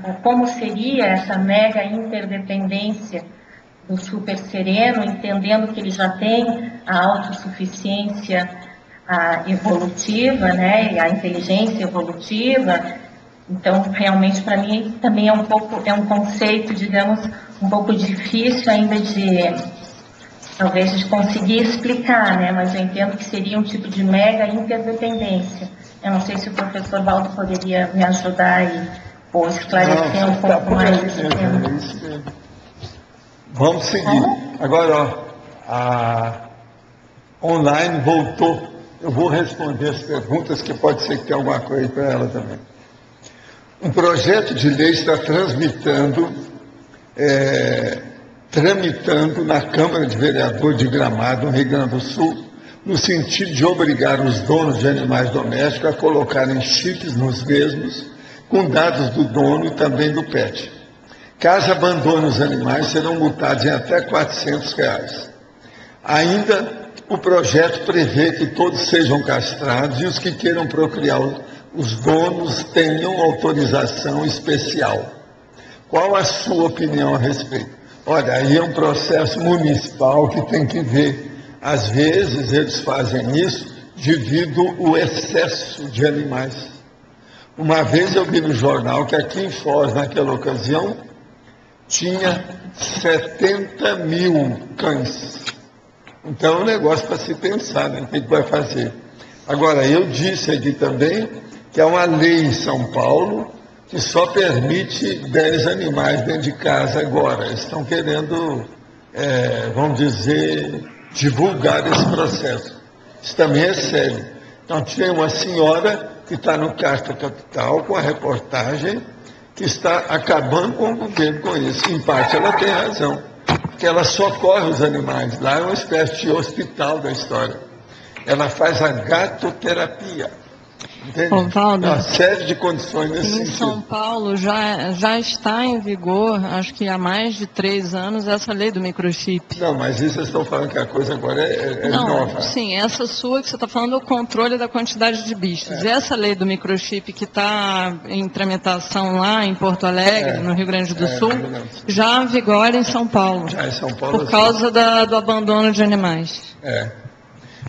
[SPEAKER 10] ou como seria essa mega interdependência do super sereno, entendendo que ele já tem a autossuficiência evolutiva, né, e a inteligência evolutiva. Então, realmente, para mim, também é um conceito, digamos, um pouco difícil ainda talvez de conseguir explicar, né, mas eu entendo que seria um tipo de mega interdependência. Eu não sei se o professor Valdo poderia me ajudar ou esclarecer um pouco mais esse tema.
[SPEAKER 1] Vamos seguir. Agora, a online voltou. Eu vou responder as perguntas, que pode ser que tenha alguma coisa para ela também. Um projeto de lei está tramitando na Câmara de Vereadores de Gramado, no Rio Grande do Sul, no sentido de obrigar os donos de animais domésticos a colocarem chips nos mesmos, com dados do dono e também do pet. Caso abandone os animais, serão multados em até R$400. Ainda, o projeto prevê que todos sejam castrados e os que queiram procriar os donos tenham autorização especial. Qual a sua opinião a respeito? Olha, aí é um processo municipal que tem que ver. Às vezes eles fazem isso devido ao excesso de animais. Uma vez eu vi no jornal que aqui em Foz, naquela ocasião, tinha 70 mil cães. Então é um negócio para se pensar, né? O que vai fazer? Agora, eu disse aqui também que há uma lei em São Paulo que só permite 10 animais dentro de casa agora. Eles estão querendo, vamos dizer, divulgar esse processo. Isso também é sério. Então, tinha uma senhora que está no Casta Capital com a reportagem que está acabando com o governo com isso. Em parte, ela tem razão, porque ela socorre os animais. Lá é uma espécie de hospital da história. Ela faz a gatoterapia. Entende?
[SPEAKER 3] Valdo,
[SPEAKER 1] uma série de condições nesse
[SPEAKER 3] em
[SPEAKER 1] sentido.
[SPEAKER 3] São Paulo já está em vigor, acho que há mais de 3 anos, essa lei do microchip.
[SPEAKER 1] Não, mas isso vocês estão falando que a coisa agora é nova.
[SPEAKER 3] Sim, essa sua que você está falando é o controle da quantidade de bichos. Essa lei do microchip que está em tramitação lá em Porto Alegre, no Rio Grande do Sul, já vigora em São Paulo.
[SPEAKER 1] Já em São Paulo,
[SPEAKER 3] por causa do abandono de animais.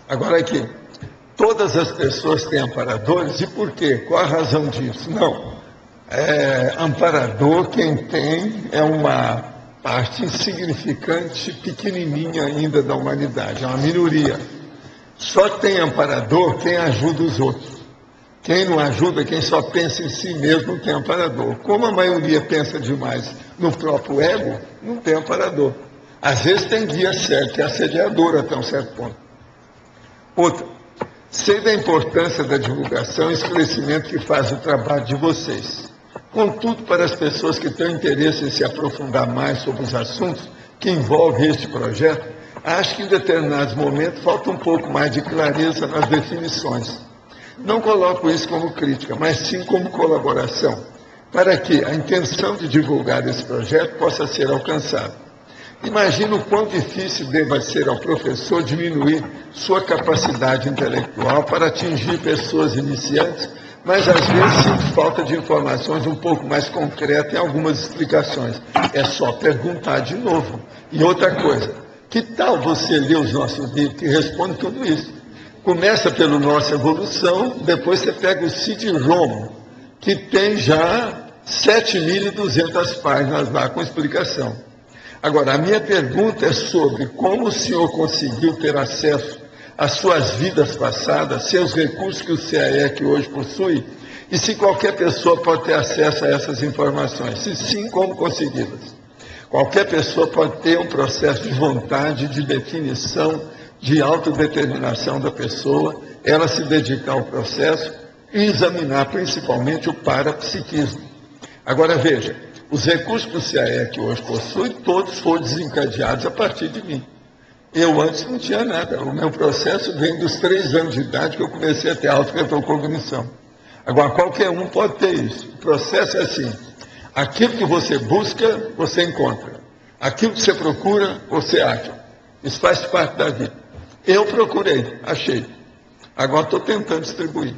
[SPEAKER 1] Agora aqui. Todas as pessoas têm amparadores, e por quê? Qual a razão disso? Não. Amparador, quem tem, é uma parte insignificante, pequenininha ainda da humanidade, é uma minoria. Só tem amparador quem ajuda os outros. Quem não ajuda, quem só pensa em si mesmo, não tem amparador. Como a maioria pensa demais no próprio ego, não tem amparador. Às vezes tem guia certo, que é assediador até um certo ponto. Outra. Sei da importância da divulgação e esclarecimento que faz o trabalho de vocês. Contudo, para as pessoas que têm interesse em se aprofundar mais sobre os assuntos que envolvem este projeto, acho que em determinados momentos falta um pouco mais de clareza nas definições. Não coloco isso como crítica, mas sim como colaboração, para que a intenção de divulgar esse projeto possa ser alcançada. Imagino o quão difícil deva ser ao professor diminuir sua capacidade intelectual para atingir pessoas iniciantes, mas às vezes sinto falta de informações um pouco mais concretas em algumas explicações. É só perguntar de novo. E outra coisa, que tal você ler os nossos livros que respondem tudo isso? Começa pelo Nossa Evolução, depois você pega o CD-ROM, que tem já 7.200 páginas lá com explicação. Agora, a minha pergunta é sobre como o senhor conseguiu ter acesso às suas vidas passadas, seus recursos que o CAEC hoje possui, e se qualquer pessoa pode ter acesso a essas informações. Se sim, como consegui-las? Qualquer pessoa pode ter um processo de vontade, de definição, de autodeterminação da pessoa, ela se dedicar ao processo e examinar principalmente o parapsiquismo. Agora veja, os recursos que o CAEC hoje possui, todos foram desencadeados a partir de mim. Eu antes não tinha nada, o meu processo vem dos 3 anos de idade que eu comecei a ter auto-retrocognição. Agora, qualquer um pode ter isso. O processo é assim, aquilo que você busca, você encontra. Aquilo que você procura, você acha. Isso faz parte da vida. Eu procurei, achei. Agora estou tentando distribuir.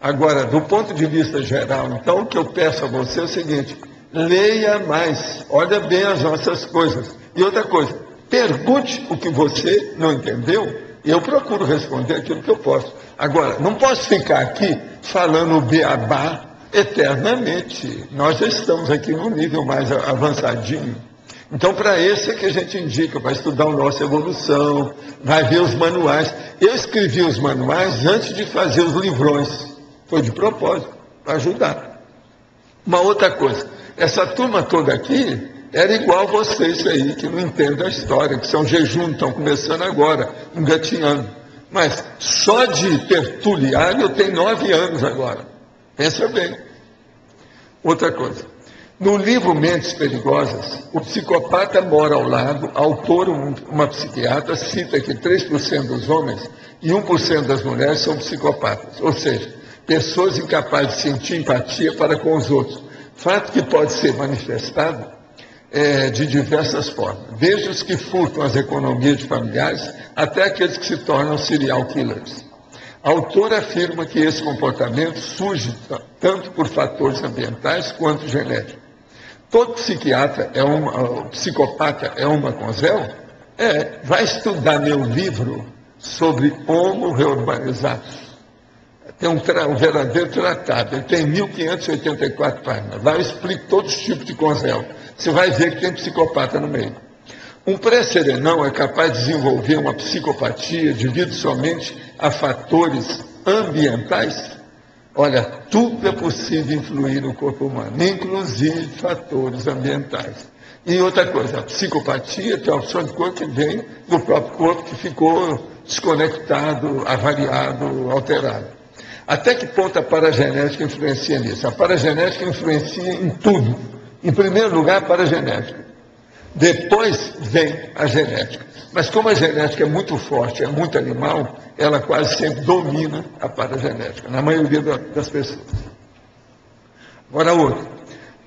[SPEAKER 1] Agora, do ponto de vista geral, então, o que eu peço a você é o seguinte, leia mais, olha bem as nossas coisas. E outra coisa, pergunte o que você não entendeu, e eu procuro responder aquilo que eu posso. Agora, não posso ficar aqui falando o beabá eternamente. Nós já estamos aqui num nível mais avançadinho. Então, para esse é que a gente indica, vai estudar a nossa evolução, vai ver os manuais. Eu escrevi os manuais antes de fazer os livrões. Foi de propósito, para ajudar. Uma outra coisa, essa turma toda aqui era igual vocês aí, que não entendem a história, que são jejum, estão começando agora, engatinhando. Mas só de tertuliário eu tenho 9 anos agora. Pensa bem. Outra coisa. No livro Mentes Perigosas, o psicopata mora ao lado, autor, uma psiquiatra, cita que 3% dos homens e 1% das mulheres são psicopatas. Ou seja, pessoas incapazes de sentir empatia para com os outros. Fato que pode ser manifestado de diversas formas. Desde os que furtam as economias de familiares, até aqueles que se tornam serial killers. A autora afirma que esse comportamento surge tanto por fatores ambientais quanto genéticos. Todo psiquiatra psicopata é uma com zéu? Vai estudar meu livro sobre homo reurbanizado. Tem um verdadeiro tratado, ele tem 1.584 páginas. Lá eu explico todos os tipos de conzel. Você vai ver que tem psicopata no meio. Um pré-serenão é capaz de desenvolver uma psicopatia devido somente a fatores ambientais? Olha, tudo é possível influir no corpo humano, inclusive fatores ambientais. E outra coisa, a psicopatia tem a opção de corpo que vem do próprio corpo que ficou desconectado, avariado, alterado. Até que ponto a paragenética influencia nisso? A paragenética influencia em tudo. Em primeiro lugar, a paragenética. Depois vem a genética. Mas como a genética é muito forte, é muito animal, ela quase sempre domina a paragenética, na maioria das pessoas. Agora outra.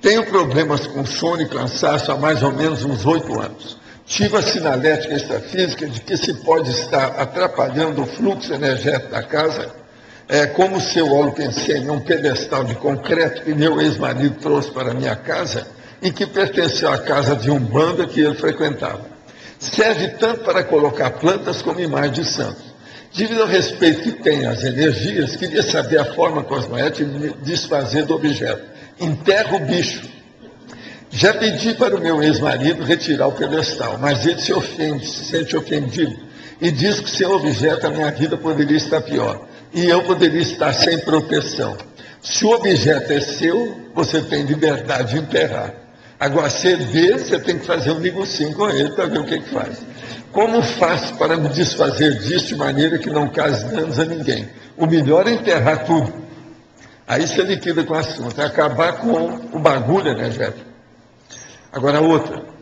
[SPEAKER 1] Tenho problemas com sono e cansaço há mais ou menos uns 8 anos. Tive a sinalética extrafísica de que se pode estar atrapalhando o fluxo energético da casa, como se eu o pensei em um pedestal de concreto que meu ex-marido trouxe para a minha casa e que pertenceu à casa de Umbanda que ele frequentava. Serve tanto para colocar plantas como imagens de santos. Devido ao respeito que tem às energias, queria saber a forma cosmoética de desfazer do objeto. Enterra o bicho. Já pedi para o meu ex-marido retirar o pedestal, mas ele se sente ofendido e diz que sem o objeto a minha vida poderia estar pior. E eu poderia estar sem proteção. Se o objeto é seu, você tem liberdade de enterrar. Agora, se é dele, você tem que fazer um negocinho com ele para ver o que faz. Como faço para me desfazer disso de maneira que não cause danos a ninguém? O melhor é enterrar tudo. Aí você liquida com o assunto, é acabar com o bagulho energético. Agora, outra.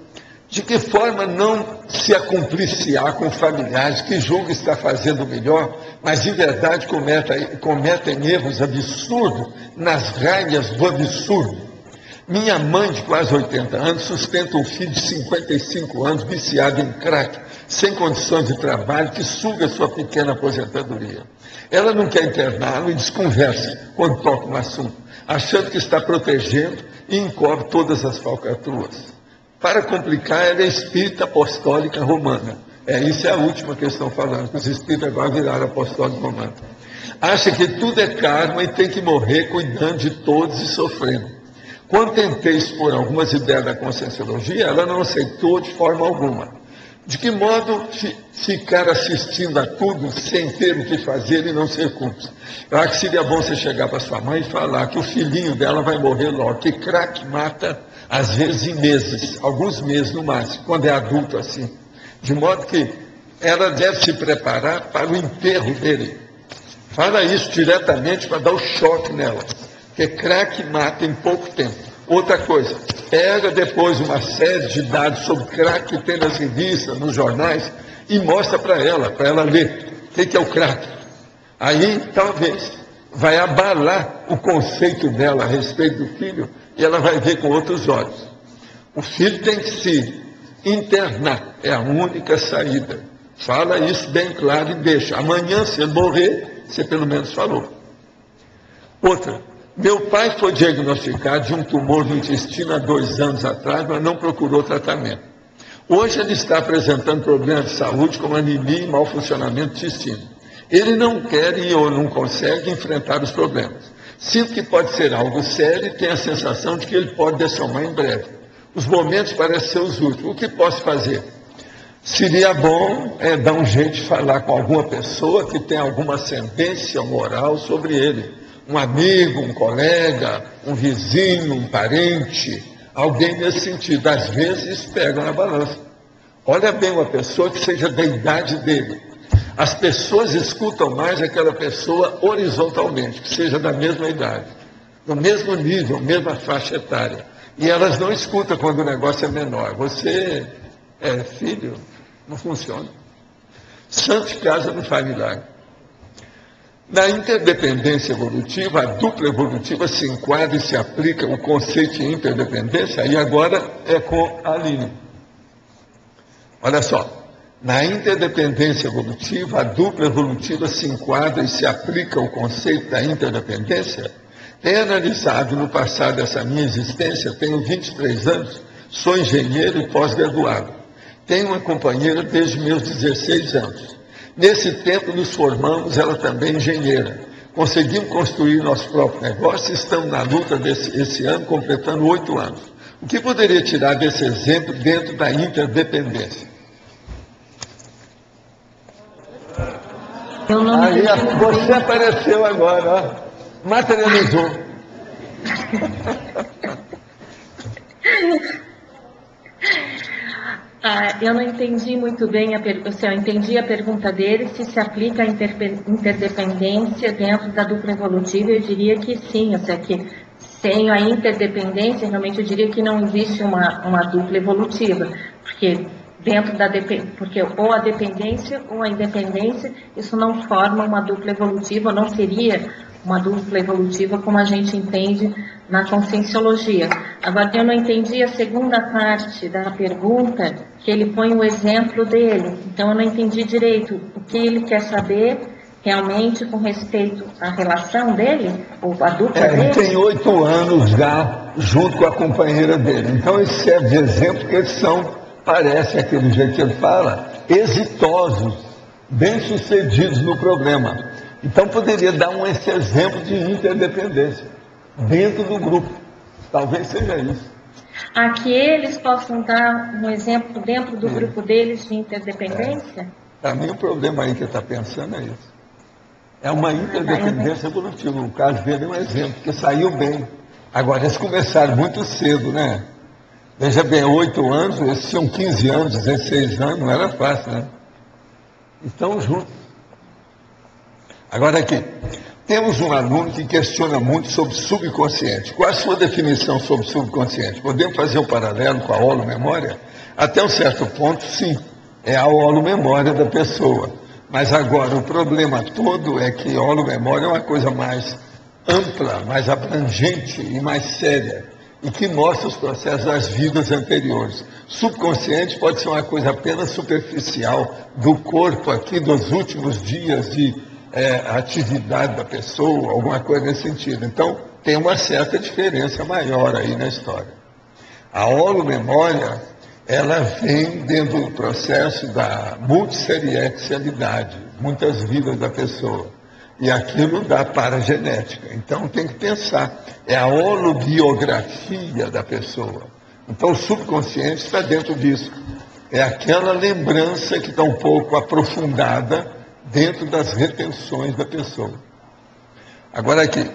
[SPEAKER 1] De que forma não se acumpliciar com familiares que julgam estar fazendo o melhor, mas de verdade cometem erros absurdos nas raias do absurdo? Minha mãe, de quase 80 anos, sustenta um filho de 55 anos, viciado em crack, sem condições de trabalho, que suga sua pequena aposentadoria. Ela não quer interná-lo e desconversa quando toca um assunto, achando que está protegendo e encobre todas as falcatruas. Para complicar, ela é espírita apostólica romana. Isso é a última que eles estão falando, que os espíritos agora viraram apostólicos romanos. Acha que tudo é karma e tem que morrer cuidando de todos e sofrendo. Quando tentei expor algumas ideias da conscienciologia, ela não aceitou de forma alguma. De que modo ficar assistindo a tudo sem ter o que fazer e não ser cúmplice? Eu acho que seria bom você chegar para sua mãe e falar que o filhinho dela vai morrer logo, que crack mata, às vezes, em meses, alguns meses no máximo, quando é adulto assim. De modo que ela deve se preparar para o enterro dele. Fala isso diretamente para dar o choque nela, porque crack mata em pouco tempo. Outra coisa, pega depois uma série de dados sobre crack que tem nas revistas, nos jornais, e mostra para ela ler o que é o crack. Aí, talvez, vai abalar o conceito dela a respeito do filho, e ela vai ver com outros olhos. O filho tem que se internar, é a única saída. Fala isso bem claro e deixa. Amanhã, se ele morrer, você pelo menos falou. Outra, meu pai foi diagnosticado de um tumor no intestino há 2 anos atrás, mas não procurou tratamento. Hoje ele está apresentando problemas de saúde como anemia e mau funcionamento do intestino. Ele não quer ou não consegue enfrentar os problemas. Sinto que pode ser algo sério e tenho a sensação de que ele pode dessomar em breve. Os momentos parecem ser os últimos. O que posso fazer? Seria bom dar um jeito de falar com alguma pessoa que tem alguma ascendência moral sobre ele. Um amigo, um colega, um vizinho, um parente, alguém nesse sentido. Às vezes pega na balança. Olha bem uma pessoa que seja da idade dele. As pessoas escutam mais aquela pessoa horizontalmente, que seja da mesma idade, do mesmo nível, mesma faixa etária. E elas não escutam quando o negócio é menor. Você é filho, não funciona. Santo de casa não faz milagre. Na interdependência evolutiva, a dupla evolutiva se enquadra e se aplica o conceito de interdependência, e agora é com a Aline. Olha só, na interdependência evolutiva, a dupla evolutiva se enquadra e se aplica o conceito da interdependência. Tenho analisado no passado essa minha existência, tenho 23 anos, sou engenheiro e pós-graduado. Tenho uma companheira desde meus 16 anos. Nesse tempo nos formamos, ela também engenheira. Conseguimos construir nosso próprio negócio e estamos na luta esse ano, completando 8 anos. O que poderia tirar desse exemplo dentro da interdependência? Aí você apareceu agora, ó. Materializou.
[SPEAKER 10] Eu não entendi muito bem eu entendi a pergunta dele, se aplica a interdependência dentro da dupla evolutiva. Eu diria que sim, que sem a interdependência, realmente eu diria que não existe uma dupla evolutiva, porque porque ou a dependência ou a independência, isso não forma uma dupla evolutiva, não seria uma dupla evolutiva como a gente entende na conscienciologia. Agora, eu não entendi a segunda parte da pergunta, que ele põe o exemplo dele. Então, eu não entendi direito o que ele quer saber realmente com respeito à relação dele, ou a dupla dele.
[SPEAKER 1] Ele tem 8 anos já junto com a companheira dele. Então, isso serve de exemplo que eles são, parece aquele jeito que ele fala, exitosos, bem-sucedidos no problema. Então, poderia dar esse exemplo de interdependência dentro do grupo. Talvez seja isso.
[SPEAKER 10] Que eles possam dar um exemplo dentro do grupo deles de interdependência?
[SPEAKER 1] Para mim, o problema aí que ele está pensando é isso. É uma interdependência evolutiva. O caso dele é um exemplo, que saiu bem. Agora, eles começaram muito cedo, né? Veja bem, 8 anos, eles tinham 15 anos, 16 anos, não era fácil, né? Então, juntos. Agora aqui, temos um aluno que questiona muito sobre subconsciente. Qual a sua definição sobre subconsciente? Podemos fazer um paralelo com a holomemória? Até um certo ponto, sim, é a holomemória da pessoa. Mas agora, o problema todo é que a holomemória é uma coisa mais ampla, mais abrangente e mais séria, e que mostra os processos das vidas anteriores. Subconsciente pode ser uma coisa apenas superficial do corpo aqui dos últimos dias de atividade da pessoa, alguma coisa nesse sentido. Então, tem uma certa diferença maior aí na história. A holomemória, ela vem dentro do processo da multisseriexualidade, muitas vidas da pessoa. E aquilo dá paragenética. Então tem que pensar. É a holobiografia da pessoa. Então o subconsciente está dentro disso. É aquela lembrança que está um pouco aprofundada dentro das retenções da pessoa. Agora aqui.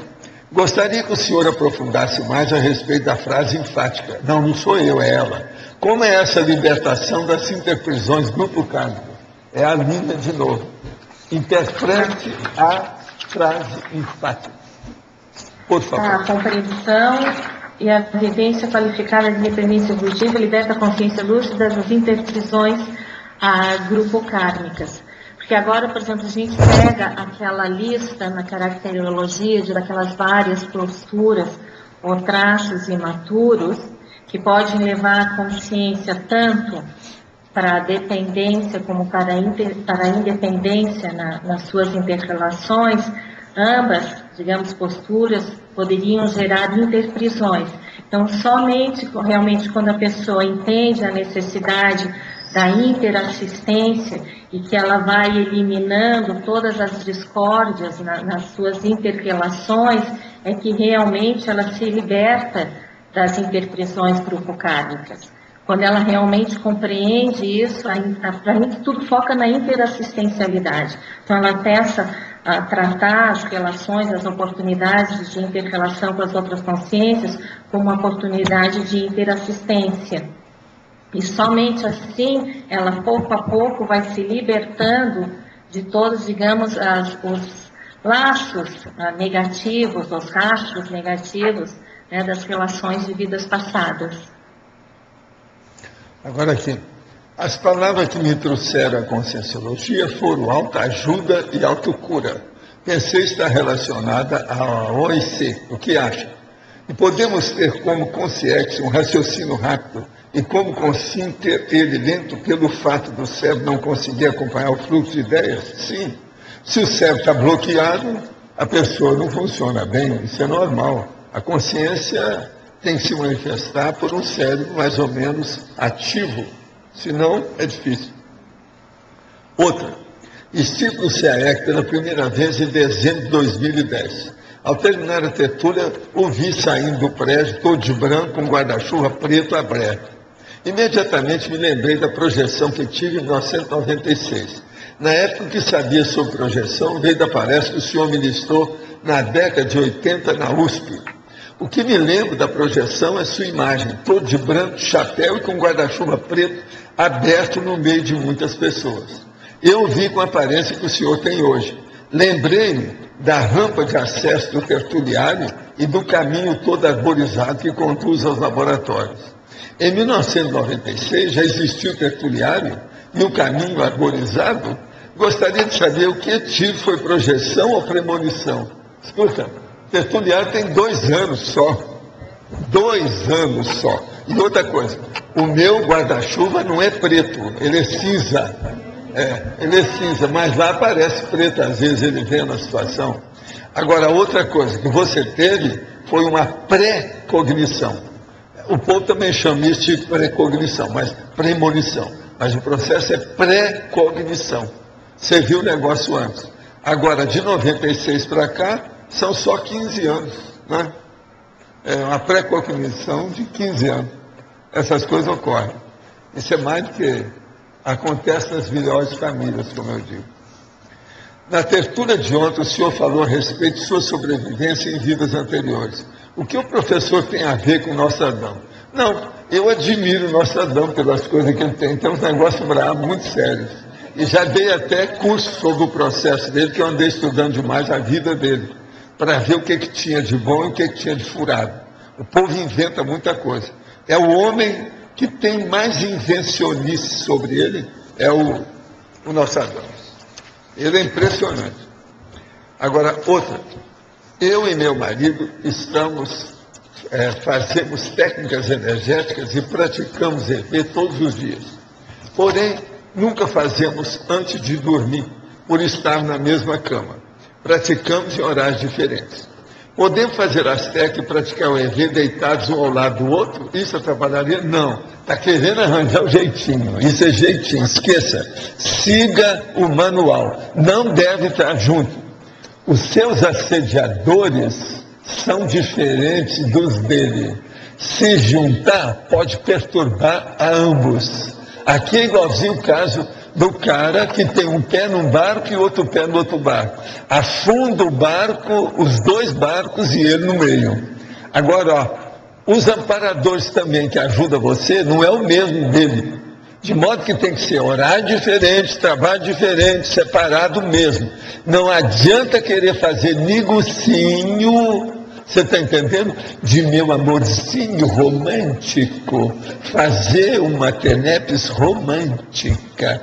[SPEAKER 1] Gostaria que o senhor aprofundasse mais a respeito da frase enfática. Não sou eu, é ela. Como é essa libertação das interprisões grupo kármico? É a linha de novo. Interprete a frase enfática. Por favor.
[SPEAKER 10] A compreensão e a vivência qualificada de independência evolutiva liberta a consciência lúcida das interprisões grupo kármicas. Porque agora, por exemplo, a gente pega aquela lista na caracterologia daquelas várias posturas ou traços imaturos que podem levar a consciência tanto para a dependência como para a independência nas suas interrelações. Ambas, digamos, posturas poderiam gerar interprisões. Então, somente realmente quando a pessoa entende a necessidade da interassistência e que ela vai eliminando todas as discórdias nas suas interrelações, é que realmente ela se liberta das interprisões grupo-kármicas. Quando ela realmente compreende isso, para mim tudo foca na interassistencialidade. Então ela peça a tratar as relações, as oportunidades de interrelação com as outras consciências como uma oportunidade de interassistência. E somente assim, ela pouco a pouco vai se libertando de todos, digamos, os laços negativos, os rastros negativos, né, das relações de vidas passadas.
[SPEAKER 1] Agora aqui, as palavras que me trouxeram à conscienciologia foram autoajuda e autocura. Pensei estar relacionada à OIC. O que acha? E podemos ter como consciente um raciocínio rápido e como consim ter ele lento pelo fato do cérebro não conseguir acompanhar o fluxo de ideias? Sim. Se o cérebro está bloqueado, a pessoa não funciona bem, isso é normal. A consciência tem que se manifestar por um cérebro mais ou menos ativo, senão é difícil. Outra, estive no CAEC pela primeira vez em dezembro de 2010. Ao terminar a tertúlia, o vi saindo do prédio, todo de branco, com guarda-chuva preto aberto. Imediatamente me lembrei da projeção que tive em 1996. Na época que sabia sobre projeção, veio da palestra que o senhor ministrou na década de 80 na USP. O que me lembro da projeção é sua imagem, todo de branco, chapéu e com guarda-chuva preto aberto no meio de muitas pessoas. Eu vi com a aparência que o senhor tem hoje. Lembrei-me da rampa de acesso do tertuliário e do caminho todo arborizado que conduz aos laboratórios. Em 1996 já existiu o tertuliário e o caminho arborizado. Gostaria de saber o que tive, foi projeção ou premonição? Escuta, o tertuliário tem 2 anos só. 2 anos só. E outra coisa, o meu guarda-chuva não é preto, ele é cinza. Ele é cinza, mas lá aparece preto, às vezes ele vê na situação. Agora, outra coisa que você teve foi uma pré-cognição. O povo também chama isso de pré-cognição, mas premonição. Mas o processo é pré-cognição. Você viu o negócio antes. Agora, de 96 para cá, são só 15 anos. Né? É uma pré-cognição de 15 anos. Essas coisas ocorrem. Isso é mais do que acontece nas melhores famílias, como eu digo. Na tertúlia de ontem, o senhor falou a respeito de sua sobrevivência em vidas anteriores. O que o professor tem a ver com Nostradamus? Não, eu admiro Nostradamus pelas coisas que ele tem. Tem uns negócios bravos, muito sérios. E já dei até curso sobre o processo dele, que eu andei estudando demais a vida dele, para ver o que tinha de bom e o que tinha de furado. O povo inventa muita coisa. É o homem que tem mais invencionice sobre ele, é o Nostradamus. Ele é impressionante. Agora, outra. Eu e meu marido fazemos técnicas energéticas e praticamos EV todos os dias. Porém, nunca fazemos antes de dormir, por estar na mesma cama. Praticamos em horários diferentes. Podemos fazer as técnicas e praticar o EV deitados um ao lado do outro? Isso atrapalharia? Não. Está querendo arranjar o jeitinho. Isso é jeitinho. Esqueça. Siga o manual. Não deve estar junto. os seus assediadores são diferentes dos dele. Se juntar, pode perturbar a ambos. Aqui é igualzinho o caso do cara que tem um pé num barco e outro pé no outro barco. Afunda o barco, os dois barcos e ele no meio. Agora, ó, os amparadores também que ajudam você, não é o mesmo dele. De modo que tem que ser horário diferente, trabalho diferente, separado mesmo. Não adianta querer fazer negocinho, você está entendendo? De meu amorzinho romântico, fazer uma tenepes romântica.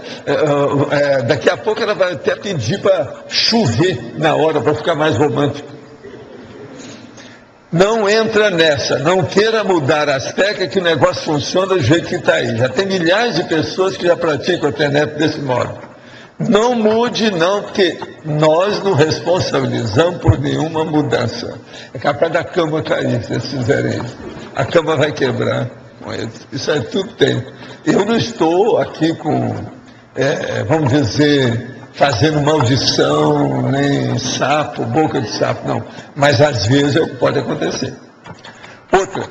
[SPEAKER 1] Daqui a pouco ela vai até pedir para chover na hora, para ficar mais romântico. Não entra nessa, não queira mudar as técnicas que o negócio funciona do jeito que está aí. Já tem milhares de pessoas que já praticam a TENEP desse modo. Não mude não, porque nós não responsabilizamos por nenhuma mudança. É capaz da cama cair, se vocês fizerem isso. A cama vai quebrar com eles. Isso aí tudo tem. Eu não estou aqui com, vamos dizer, fazendo maldição, nem sapo, boca de sapo, não. Mas às vezes pode acontecer. Outra,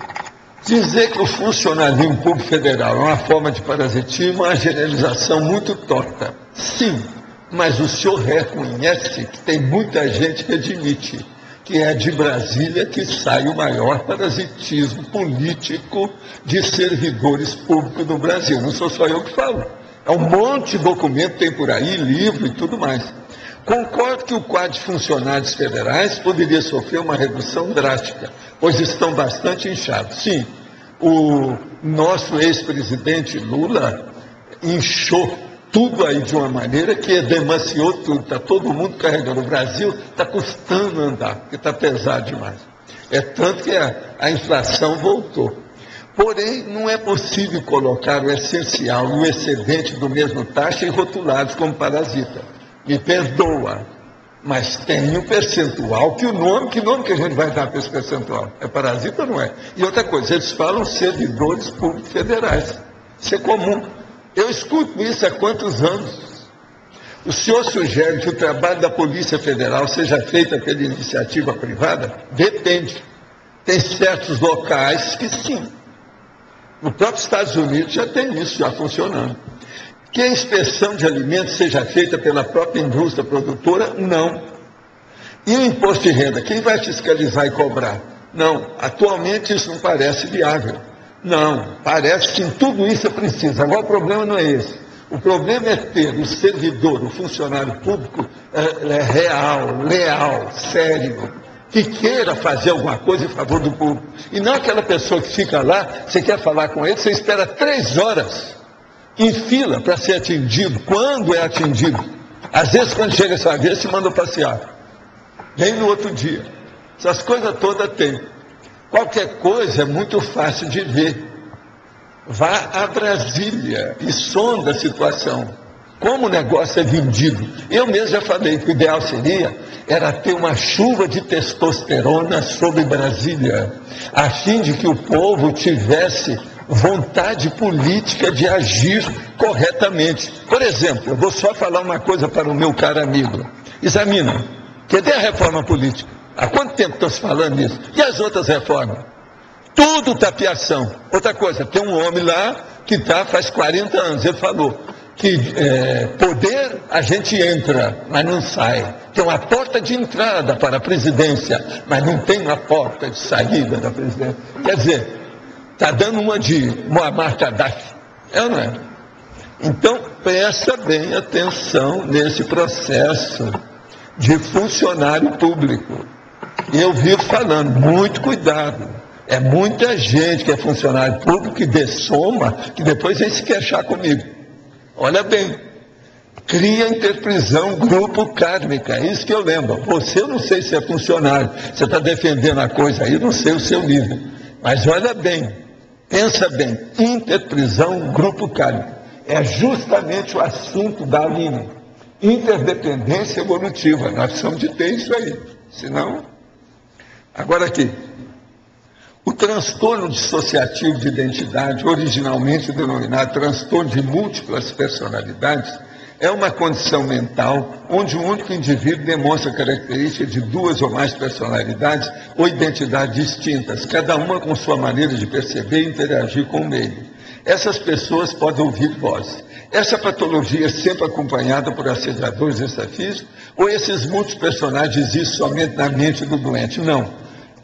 [SPEAKER 1] dizer que o funcionalismo público federal é uma forma de parasitismo é uma generalização muito torta. Sim, mas o senhor reconhece que tem muita gente que admite que é de Brasília que sai o maior parasitismo político de servidores públicos no Brasil. Não sou só eu que falo. É um monte de documento, tem por aí, livro e tudo mais. Concordo que o quadro de funcionários federais poderia sofrer uma redução drástica, pois estão bastante inchados. Sim, o nosso ex-presidente Lula inchou tudo aí de uma maneira que demaciou tudo. Está todo mundo carregando. O Brasil está custando andar, porque está pesado demais. É tanto que a inflação voltou. Porém, não é possível colocar o essencial e o excedente do mesmo taxa e rotulados como parasita. Me perdoa, mas tem um percentual que nome que a gente vai dar para esse percentual? É parasita ou não é? E outra coisa, eles falam servidores públicos federais. Isso é comum. Eu escuto isso há quantos anos? O senhor sugere que o trabalho da Polícia Federal seja feito pela iniciativa privada? Depende. Tem certos locais que sim. No próprio Estados Unidos já tem isso, já funcionando. Que a inspeção de alimentos seja feita pela própria indústria produtora? Não. E o imposto de renda? Quem vai fiscalizar e cobrar? Não. Atualmente isso não parece viável. Não. Parece que em tudo isso é preciso. Agora o problema não é esse. O problema é ter o servidor, o funcionário público real, leal, sério, que queira fazer alguma coisa em favor do público. E não aquela pessoa que fica lá, você quer falar com ele, você espera 3 horas em fila para ser atendido. Quando é atendido? Às vezes, quando chega essa vez, se manda passear. Vem no outro dia. Essas coisas todas tem. Qualquer coisa é muito fácil de ver. Vá a Brasília e sonda a situação. Como o negócio é vendido. Eu mesmo já falei que o ideal era ter uma chuva de testosterona sobre Brasília, a fim de que o povo tivesse vontade política de agir corretamente. Por exemplo, eu vou só falar uma coisa para o meu caro amigo. Examina, cadê a reforma política? Há quanto tempo estão se falando nisso? E as outras reformas? Tudo tapiação. Outra coisa, tem um homem lá que faz 40 anos, ele falou que poder a gente entra, mas não sai. Tem uma porta de entrada para a presidência, mas não tem uma porta de saída da presidência. Quer dizer, está dando uma de Muammar Gaddafi. É ou não é? Então, presta bem atenção nesse processo de funcionário público. E eu vivo falando, muito cuidado. É muita gente que é funcionário público que dessoma, que depois vem se queixar comigo. Olha bem, cria interprisão grupo kármica, é isso que eu lembro. Você, eu não sei se é funcionário, você está defendendo a coisa aí, não sei o seu nível. Mas olha bem, pensa bem, interprisão grupo kármica. É justamente o assunto da Aline. Interdependência evolutiva, nós precisamos de ter isso aí, senão... Agora aqui, o transtorno dissociativo de identidade, originalmente denominado transtorno de múltiplas personalidades, é uma condição mental onde o único indivíduo demonstra características de duas ou mais personalidades ou identidades distintas, cada uma com sua maneira de perceber e interagir com o meio. Essas pessoas podem ouvir vozes. Essa patologia é sempre acompanhada por assediadores extrafísicos ou esses multipersonais existem somente na mente do doente? Não.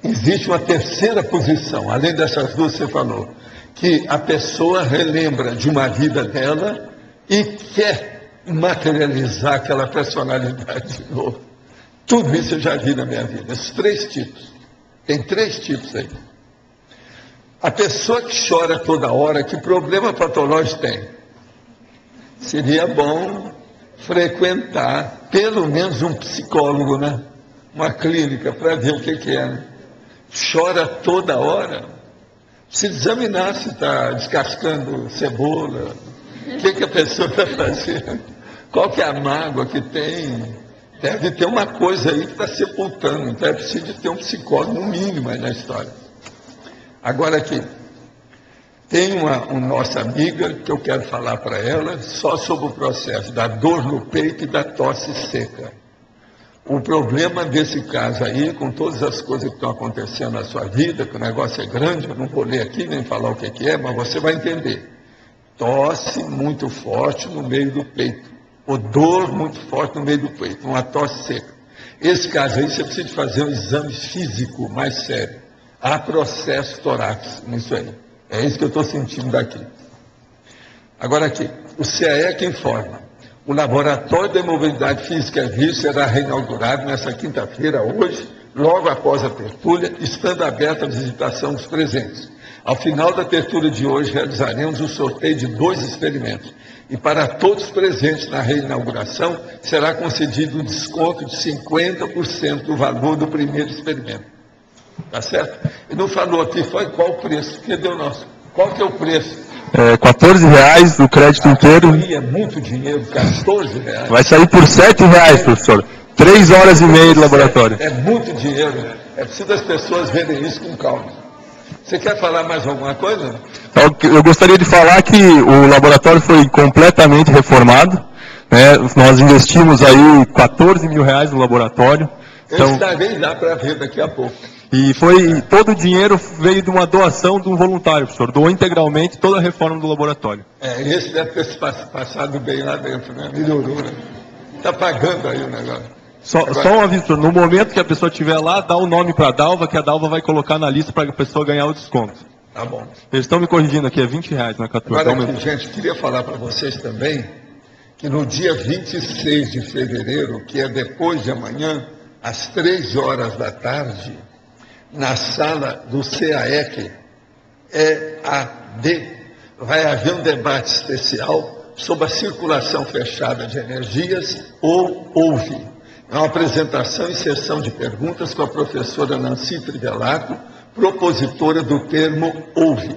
[SPEAKER 1] Existe uma terceira posição, além dessas duas que você falou, que a pessoa relembra de uma vida dela e quer materializar aquela personalidade de novo. Tudo isso eu já vi na minha vida, esses 3 tipos. Tem 3 tipos aí. A pessoa que chora toda hora, que problema patológico tem? Seria bom frequentar pelo menos um psicólogo, né? Uma clínica, para ver o que é, né? Chora toda hora. Se examinar se está descascando cebola, o que a pessoa está fazendo, qual que é a mágoa que tem. Deve ter uma coisa aí que está sepultando, então é preciso ter um psicólogo no mínimo aí na história. Agora aqui, tem uma nossa amiga que eu quero falar para ela só sobre o processo da dor no peito e da tosse seca. O problema desse caso aí, com todas as coisas que estão acontecendo na sua vida, que o negócio é grande, eu não vou ler aqui nem falar o que é, mas você vai entender. Tosse muito forte no meio do peito, ou dor muito forte no meio do peito, uma tosse seca. Esse caso aí você precisa fazer um exame físico mais sério. Há processo torácico nisso aí. É isso que eu estou sentindo daqui. Agora aqui, o CAEC informa. O Laboratório de Mobilidade Física e Vício será reinaugurado nesta quinta-feira, hoje, logo após a tertúlia, estando aberta a visitação dos presentes. Ao final da tertúlia de hoje, realizaremos o sorteio de 2 experimentos. E para todos os presentes na reinauguração, será concedido um desconto de 50% do valor do primeiro experimento. Tá certo? E não falou aqui, foi qual o preço? Que deu nosso? Qual que é o preço?
[SPEAKER 15] R$14 o crédito inteiro.
[SPEAKER 1] É muito dinheiro, R$14.
[SPEAKER 15] Vai sair por R$7, professor. 3 horas e meia de laboratório.
[SPEAKER 1] É muito dinheiro. É preciso as pessoas verem isso com calma. Você quer falar mais alguma coisa?
[SPEAKER 15] Eu gostaria de falar que o laboratório foi completamente reformado. Né? Nós investimos aí R$14 mil no laboratório.
[SPEAKER 1] Eu estarei lá para ver daqui a pouco.
[SPEAKER 15] E todo o dinheiro veio de uma doação de um voluntário, professor. Doou integralmente toda a reforma do laboratório.
[SPEAKER 1] Esse deve ter se passado bem lá dentro, né? Melhorou, né? Está pagando aí o negócio.
[SPEAKER 15] Só um aviso, professor. No momento que a pessoa estiver lá, dá o nome para a Dalva, que a Dalva vai colocar na lista para a pessoa ganhar o desconto.
[SPEAKER 1] Tá bom.
[SPEAKER 15] Eles estão me corrigindo aqui, é R$20 na 14.
[SPEAKER 1] Agora aqui, gente, queria falar para vocês também que no dia 26 de fevereiro, que é depois de amanhã, às 3 horas da tarde, na sala do CAEC, EAD, vai haver um debate especial sobre a circulação fechada de energias, ou houve. É uma apresentação e sessão de perguntas com a professora Nancy Trivelato, propositora do termo houve.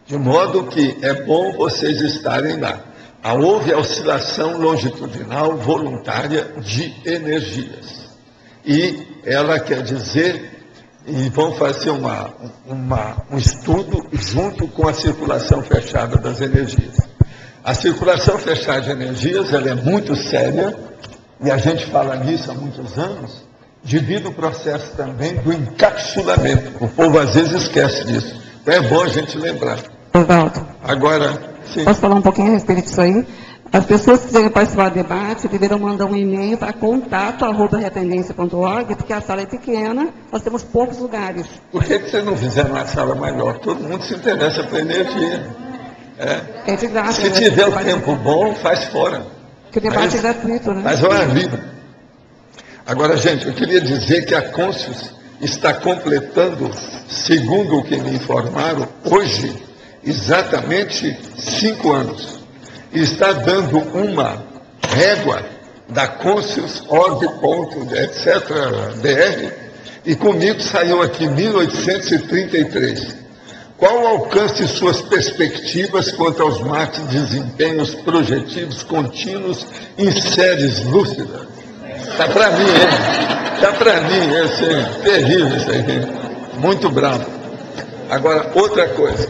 [SPEAKER 1] De modo que é bom vocês estarem lá. A houve é a oscilação longitudinal voluntária de energias. E ela quer dizer, e vão fazer um estudo junto com a circulação fechada das energias. A circulação fechada de energias, ela é muito séria, e a gente fala nisso há muitos anos, devido ao processo também do encapsulamento. O povo às vezes esquece disso. Então é bom a gente lembrar.
[SPEAKER 16] Oswaldo.
[SPEAKER 1] Agora, sim.
[SPEAKER 16] Posso falar um pouquinho a respeito disso aí? As pessoas que quiserem participar do debate deverão mandar um e-mail para contato@reatendência.org, porque a sala é pequena, nós temos poucos lugares.
[SPEAKER 1] Por que vocês não fizeram uma sala maior? Todo mundo se interessa por energia.
[SPEAKER 16] É de graça.
[SPEAKER 1] Se tiver o tempo bom, faz fora.
[SPEAKER 16] Que o debate é gratuito, né?
[SPEAKER 1] Mas uma vida. Agora, gente, eu queria dizer que a Conscius está completando, segundo o que me informaram, hoje, exatamente 5 anos. E está dando uma régua da Conscius, org.etc, br, e comigo saiu aqui 1833. Qual o alcance de suas perspectivas quanto aos marcos de desempenhos projetivos contínuos em séries lúcidas? Está para mim, hein? Está para mim, eu sei, terrível isso aí. Muito bravo. Agora, outra coisa.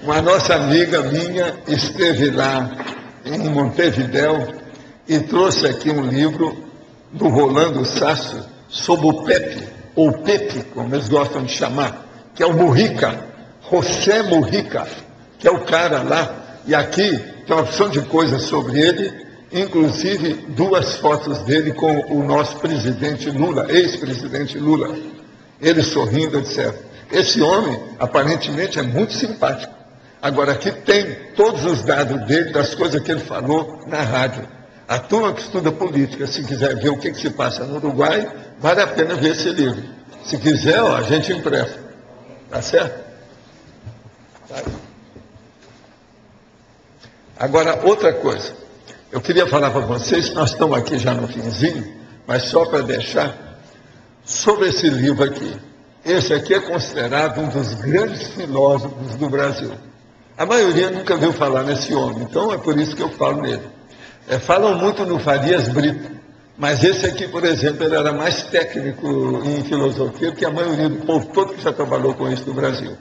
[SPEAKER 1] Uma nossa amiga minha esteve lá em Montevidéu e trouxe aqui um livro do Rolando Sasso sobre o Pepe, ou Pepe, como eles gostam de chamar, que é o Mujica, José Mujica, que é o cara lá, e aqui tem uma opção de coisas sobre ele, inclusive 2 fotos dele com o nosso presidente Lula, ex-presidente Lula, ele sorrindo, etc. Esse homem, aparentemente, é muito simpático. Agora, aqui tem todos os dados dele, das coisas que ele falou na rádio. A turma que estuda política, se quiser ver o que se passa no Uruguai, vale a pena ver esse livro. Se quiser, ó, a gente empresta. Tá certo? Tá. Agora, outra coisa. Eu queria falar para vocês, nós estamos aqui já no finzinho, mas só para deixar, sobre esse livro aqui. Esse aqui é considerado um dos grandes filósofos do Brasil. A maioria nunca viu falar nesse homem, então é por isso que eu falo nele. Falam muito no Farias Brito, mas esse aqui, por exemplo, ele era mais técnico em filosofia que a maioria do povo todo que já trabalhou com isso no Brasil.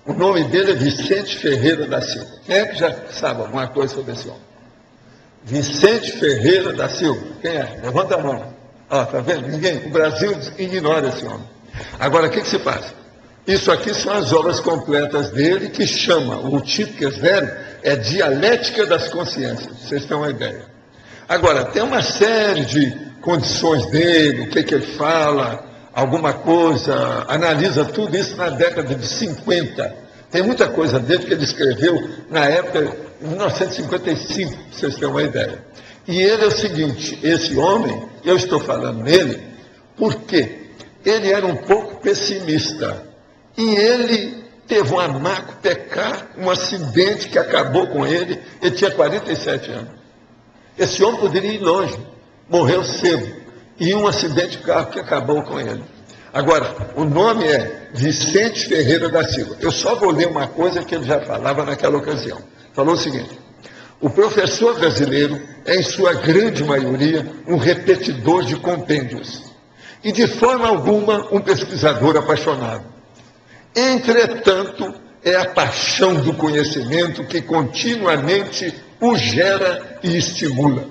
[SPEAKER 1] O nome dele é Vicente Ferreira da Silva. Quem é que já sabe alguma coisa sobre esse homem? Vicente Ferreira da Silva. Quem é? Levanta a mão. Ó, tá vendo? Ninguém. O Brasil ignora esse homem. Agora, o que se passa? Isso aqui são as obras completas dele, que chama, o título que eles deram, é Dialética das Consciências. Vocês têm uma ideia. Agora, tem uma série de condições dele, o que ele fala, alguma coisa, analisa tudo isso na década de 50. Tem muita coisa dele que ele escreveu na época, em 1955, para vocês terem uma ideia. E ele é o seguinte, esse homem, eu estou falando nele, porque ele era um pouco pessimista. E ele teve um amaco pecar, um acidente que acabou com ele, ele tinha 47 anos. Esse homem poderia ir longe, morreu cedo, e um acidente de carro que acabou com ele. Agora, o nome é Vicente Ferreira da Silva. Eu só vou ler uma coisa que ele já falava naquela ocasião. Falou o seguinte: o professor brasileiro é, em sua grande maioria, um repetidor de compêndios, e de forma alguma um pesquisador apaixonado. Entretanto, é a paixão do conhecimento que continuamente o gera e estimula.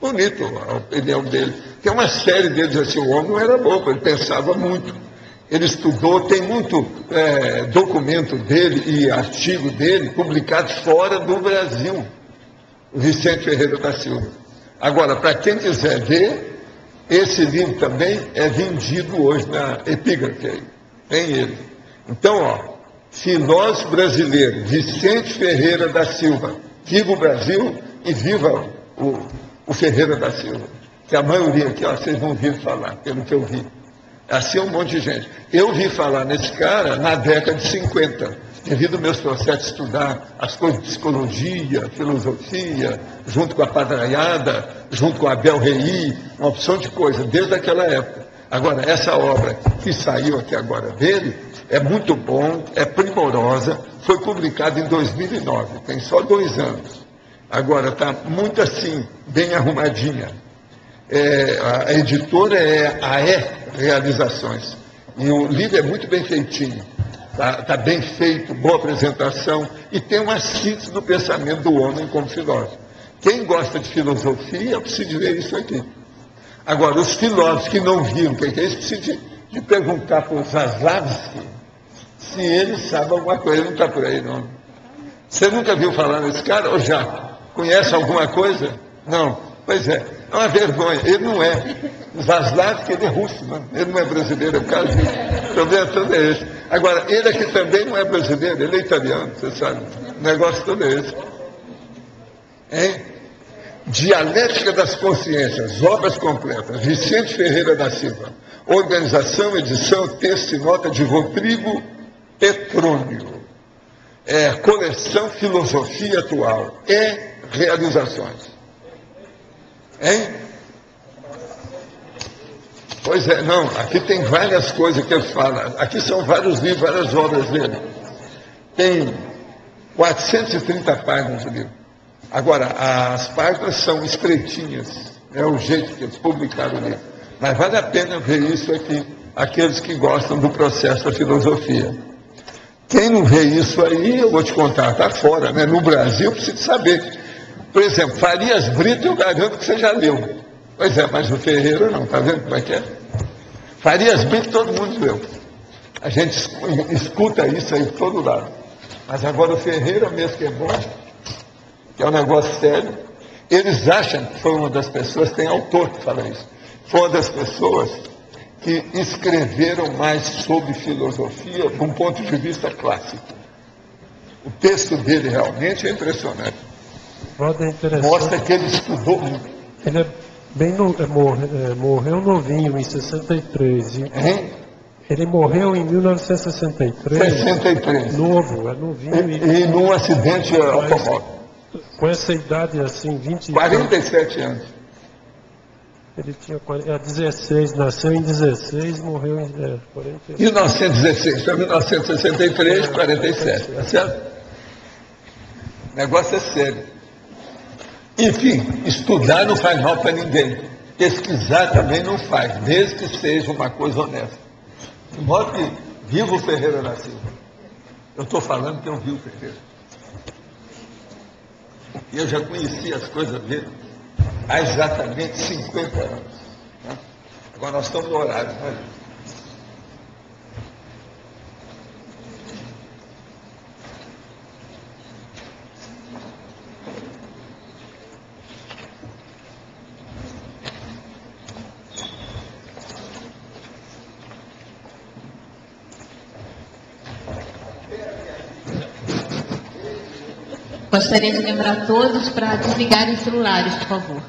[SPEAKER 1] Bonito a opinião dele. Tem uma série deles assim, o homem não era louco, ele pensava muito. Ele estudou, tem muito documento dele e artigo dele publicados fora do Brasil. O Vicente Ferreira da Silva. Agora, para quem quiser ver, esse livro também é vendido hoje na Epígrafe aí. Tem ele. Então, ó, filósofo brasileiro, Vicente Ferreira da Silva. Viva o Brasil e viva o Ferreira da Silva. Que a maioria aqui, ó, vocês vão ouvir falar, pelo que eu vi. Assim é um monte de gente. Eu vi falar nesse cara na década de 50, devido aos meus processos de estudar as coisas de psicologia, filosofia, junto com a padraiada, junto com a Abel Rei, uma opção de coisa, desde aquela época. Agora, essa obra que saiu aqui agora dele, é muito bom, é primorosa, foi publicada em 2009, tem só 2 anos. Agora, está muito assim, bem arrumadinha. A editora é a Realizações. E o livro é muito bem feitinho. Está bem feito, boa apresentação, e tem uma síntese do pensamento do homem como filósofo. Quem gosta de filosofia, precisa ver isso aqui. Agora, os filósofos que não viram o que é isso, precisam de perguntar para o Zaslavsky se ele sabe alguma coisa. Ele não está por aí, não. Você nunca viu falar nesse cara? Ou já? Conhece alguma coisa? Não. Pois é. É uma vergonha. Ele não é. Zaslavsky, ele é russo, não? Ele não é brasileiro, é o caso disso. O problema todo é esse. Agora, ele aqui também não é brasileiro, ele é italiano, você sabe. O negócio todo é esse. Hein? Dialética das Consciências, obras completas, Vicente Ferreira da Silva. Organização, edição, texto e nota de Rodrigo Petrônio. Coleção Filosofia Atual. Realizações. Hein? Pois é, não, aqui tem várias coisas que ele fala. Aqui são vários livros, várias obras dele. Tem 430 páginas de livro. Agora, as páginas são estreitinhas, é o jeito que eles publicaram o livro. Mas vale a pena ver isso aqui, aqueles que gostam do processo da filosofia. Quem não vê isso aí, eu vou te contar, está fora, né? No Brasil, precisa saber. Por exemplo, Farias Brito, eu garanto que você já leu. Pois é, mas o Ferreira não, está vendo como é que é? Farias Brito todo mundo leu. A gente escuta isso aí de todo lado. Mas agora o Ferreira mesmo que é bom, que é um negócio sério, eles acham que foi uma das pessoas, tem autor que fala isso, foi uma das pessoas que escreveram mais sobre filosofia de um ponto de vista clássico. O texto dele realmente é impressionante. Mostra que ele estudou muito.
[SPEAKER 14] Ele é bem morreu novinho, em 63. Ele morreu em 1963.
[SPEAKER 1] 63.
[SPEAKER 14] Novo, é novinho.
[SPEAKER 1] E num acidente automóvel.
[SPEAKER 14] Com essa idade assim,
[SPEAKER 1] 47 anos.
[SPEAKER 14] Ele tinha 16, nasceu em 16, morreu em 46.
[SPEAKER 1] 1916, foi 1963, 47, tá certo? O negócio é sério. Enfim, estudar não faz mal para ninguém. Pesquisar também não faz, desde que seja uma coisa honesta. De modo que, viva o Ferreira da Silva. Eu estou falando que eu vi o Ferreira. E eu já conheci as coisas dele há exatamente 50 anos. Né? Agora nós estamos no horário, né?
[SPEAKER 4] Gostaria de lembrar todos para desligarem os celulares, por favor.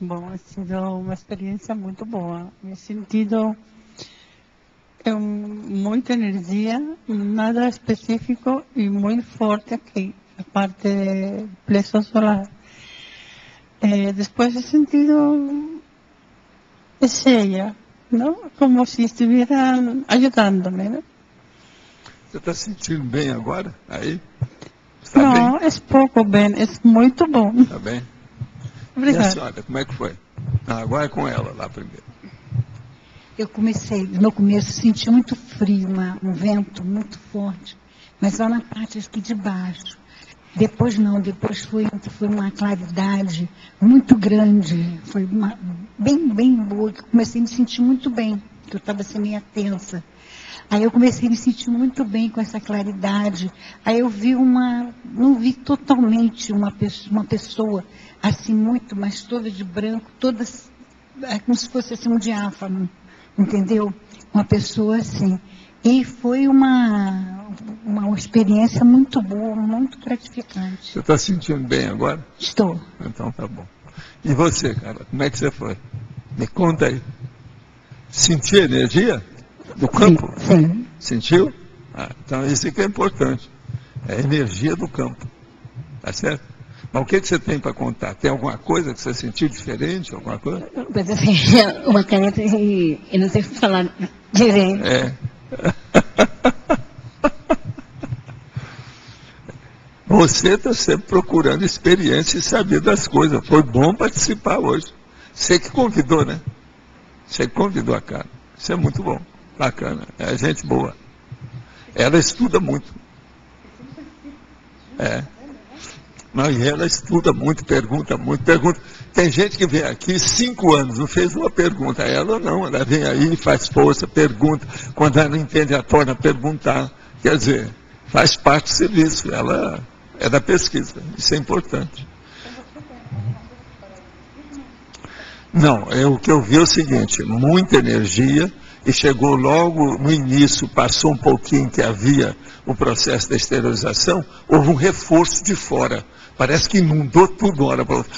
[SPEAKER 17] Bom, ha sido uma experiência muito boa. Me he sentido muita energia, nada específico e muito forte aqui, a parte do plexo solar. Depois he sentido cheia, não? Como se estuvieran ajudando-me, né?
[SPEAKER 1] Você está sentindo bem agora? Aí?
[SPEAKER 17] Não, é pouco bem, é muito bom.
[SPEAKER 1] Está bem?
[SPEAKER 17] Obrigada.
[SPEAKER 1] E a senhora, como é que foi? Agora é com ela lá primeiro.
[SPEAKER 18] Eu comecei, no começo, senti muito frio, um vento muito forte, mas só na parte aqui de baixo. Depois não, depois foi uma claridade muito grande, foi bem boa, que eu comecei a me sentir muito bem, que eu estava assim meio tensa. Aí eu comecei a me sentir muito bem com essa claridade. Aí eu vi não vi totalmente uma pessoa assim muito, mas toda de branco, toda como se fosse assim um diáfano, entendeu? Uma pessoa assim. E foi uma experiência muito boa, muito gratificante.
[SPEAKER 1] Você está sentindo bem agora?
[SPEAKER 18] Estou.
[SPEAKER 1] Então tá bom. E você, cara, como é que você foi? Me conta aí. Sentiu energia do campo?
[SPEAKER 18] Sim.
[SPEAKER 1] Sentiu? Então isso que é importante. É a energia do campo. Tá certo? Mas o que você tem para contar? Tem alguma coisa que você sentiu diferente? Alguma coisa?
[SPEAKER 18] Mas assim, uma caneta e eu não sei falar direito.
[SPEAKER 1] Você está sempre procurando experiência e saber das coisas. Foi bom participar hoje. Você que convidou, né? Você que convidou a cara. Isso é muito bom. Bacana. É gente boa. Ela estuda muito. Não, e ela estuda muito, pergunta muito, pergunta. Tem gente que vem aqui 5 anos, não fez uma pergunta. Ela não, ela vem aí, faz força, pergunta. Quando ela não entende, ela torna a perguntar. Quer dizer, faz parte do serviço. Ela é da pesquisa. Isso é importante. Não, o que eu vi é o seguinte, muita energia, e chegou logo no início, passou um pouquinho que havia o processo da esterilização, houve um reforço de fora. Parece que inundou tudo de uma hora para outra.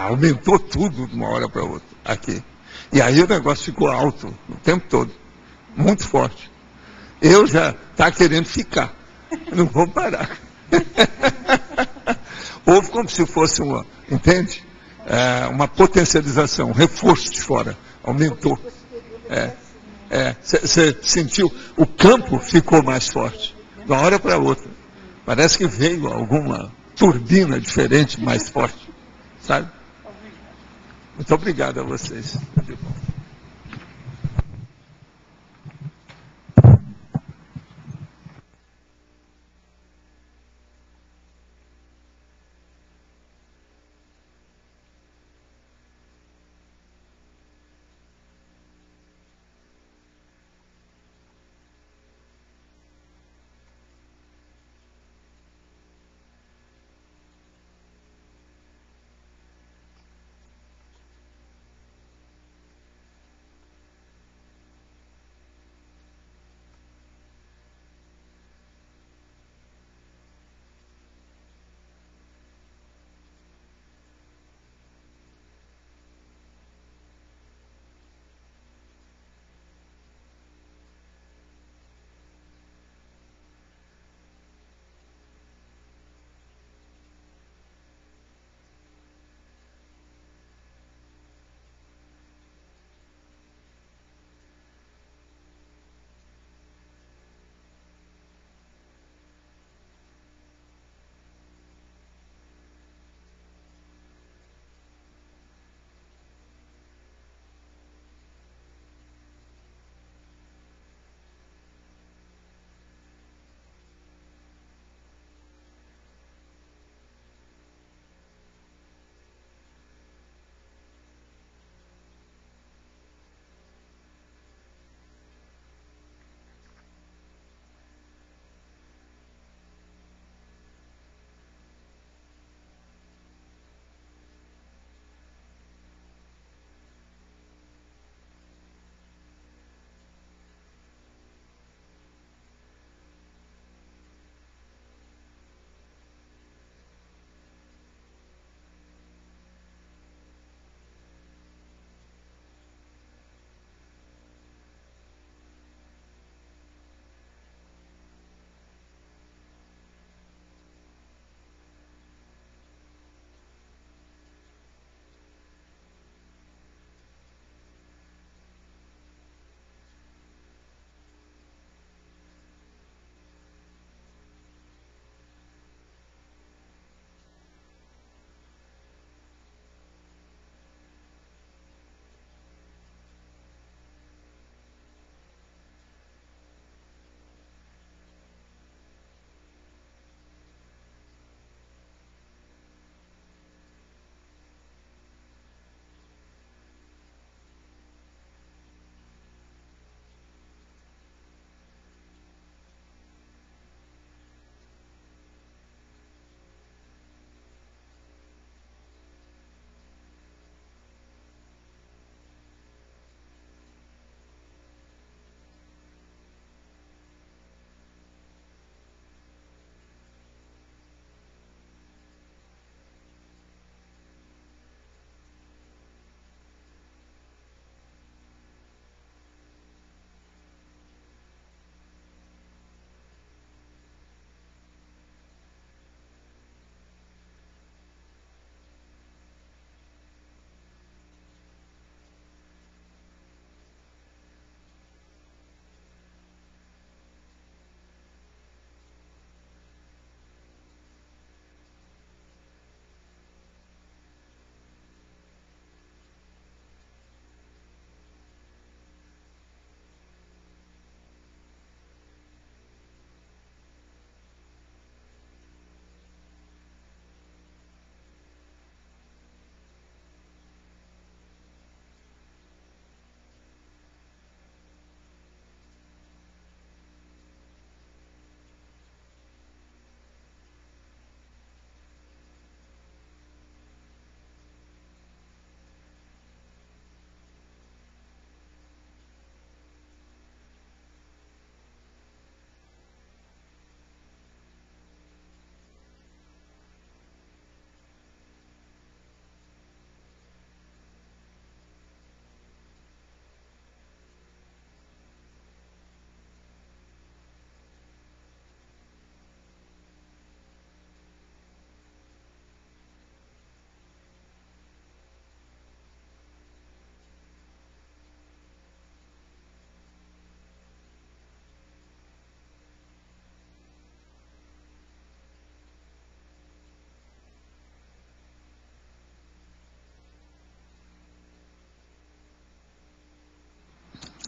[SPEAKER 1] Aumentou tudo de uma hora para outra, aqui. E aí o negócio ficou alto o tempo todo, muito forte. Eu já estava querendo ficar, não vou parar. Houve como se fosse entende? Uma potencialização, um reforço de fora, aumentou. Você sentiu, o campo ficou mais forte, de uma hora para outra. Parece que veio alguma turbina diferente, mais forte, sabe? Muito obrigado a vocês.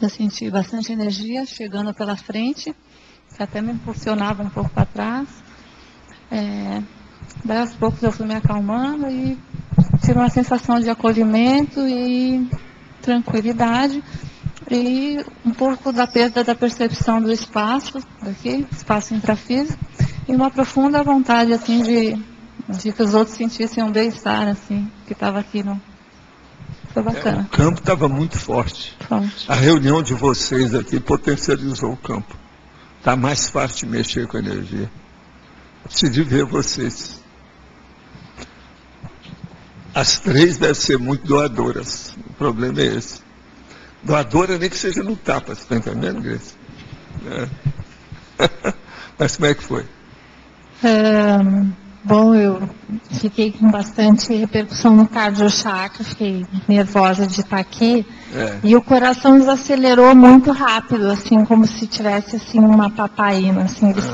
[SPEAKER 6] Eu senti bastante energia chegando pela frente, que até me impulsionava um pouco para trás. Daí aos poucos eu fui me acalmando e tive uma sensação de acolhimento e tranquilidade e um pouco da perda da percepção do espaço, daqui, espaço intrafísico, e uma profunda vontade assim de que os outros sentissem um bem-estar assim, que estava aqui no... Foi bacana.
[SPEAKER 1] O campo estava muito forte. A reunião de vocês aqui potencializou o campo. Está mais fácil de mexer com a energia. Decidi ver vocês. As 3 devem ser muito doadoras. O problema é esse. Doadora nem que seja no tapa, você está entendendo, Grace? Mas como é que foi?
[SPEAKER 3] Bom, eu fiquei com bastante repercussão no cardiochakra, fiquei nervosa de estar aqui. E o coração desacelerou muito rápido, assim, como se tivesse assim, uma papaina, assim, eles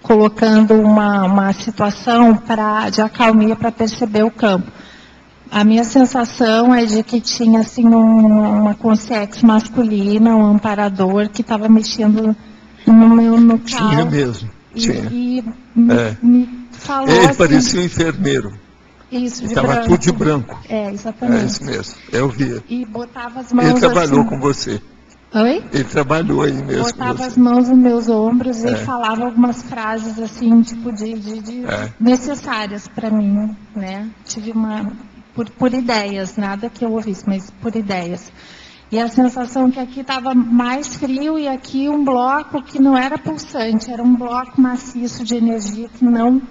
[SPEAKER 3] colocando uma situação de acalmia para perceber o campo. A minha sensação é de que tinha assim, uma consciência masculina, um amparador que estava mexendo no carro.
[SPEAKER 1] Tinha mesmo, tinha.
[SPEAKER 3] E me falou
[SPEAKER 1] Ele
[SPEAKER 3] assim,
[SPEAKER 1] parecia um enfermeiro.
[SPEAKER 3] Isso, de
[SPEAKER 1] estava
[SPEAKER 3] branco.
[SPEAKER 1] tudo de branco.
[SPEAKER 3] Exatamente.
[SPEAKER 1] É isso mesmo, eu via.
[SPEAKER 3] E botava as mãos
[SPEAKER 1] Ele trabalhou
[SPEAKER 3] assim.
[SPEAKER 1] com você.
[SPEAKER 3] Oi?
[SPEAKER 1] Ele trabalhou aí mesmo
[SPEAKER 3] Botava
[SPEAKER 1] com você.
[SPEAKER 3] as mãos nos meus ombros e falava algumas frases assim, tipo, necessárias para mim, né? Tive por ideias, nada que eu ouvisse, mas por ideias. E a sensação que aqui estava mais frio e aqui um bloco que não era pulsante, era um bloco maciço de energia que não...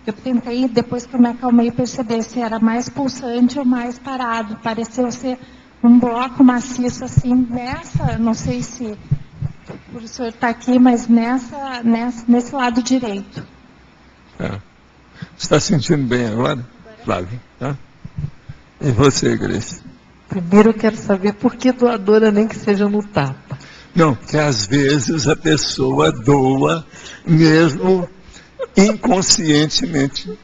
[SPEAKER 3] Eu tentei, depois que eu me acalmei, perceber se era mais pulsante ou mais parado. Pareceu ser um bloco maciço, assim, não sei se por o senhor está aqui, mas nesse lado direito.
[SPEAKER 1] Você está sentindo bem agora, Flávio? Tá? E você, Grace?
[SPEAKER 11] Primeiro eu quero saber por que doadora nem que seja no tapa.
[SPEAKER 1] Não, porque às vezes a pessoa doa mesmo inconscientemente.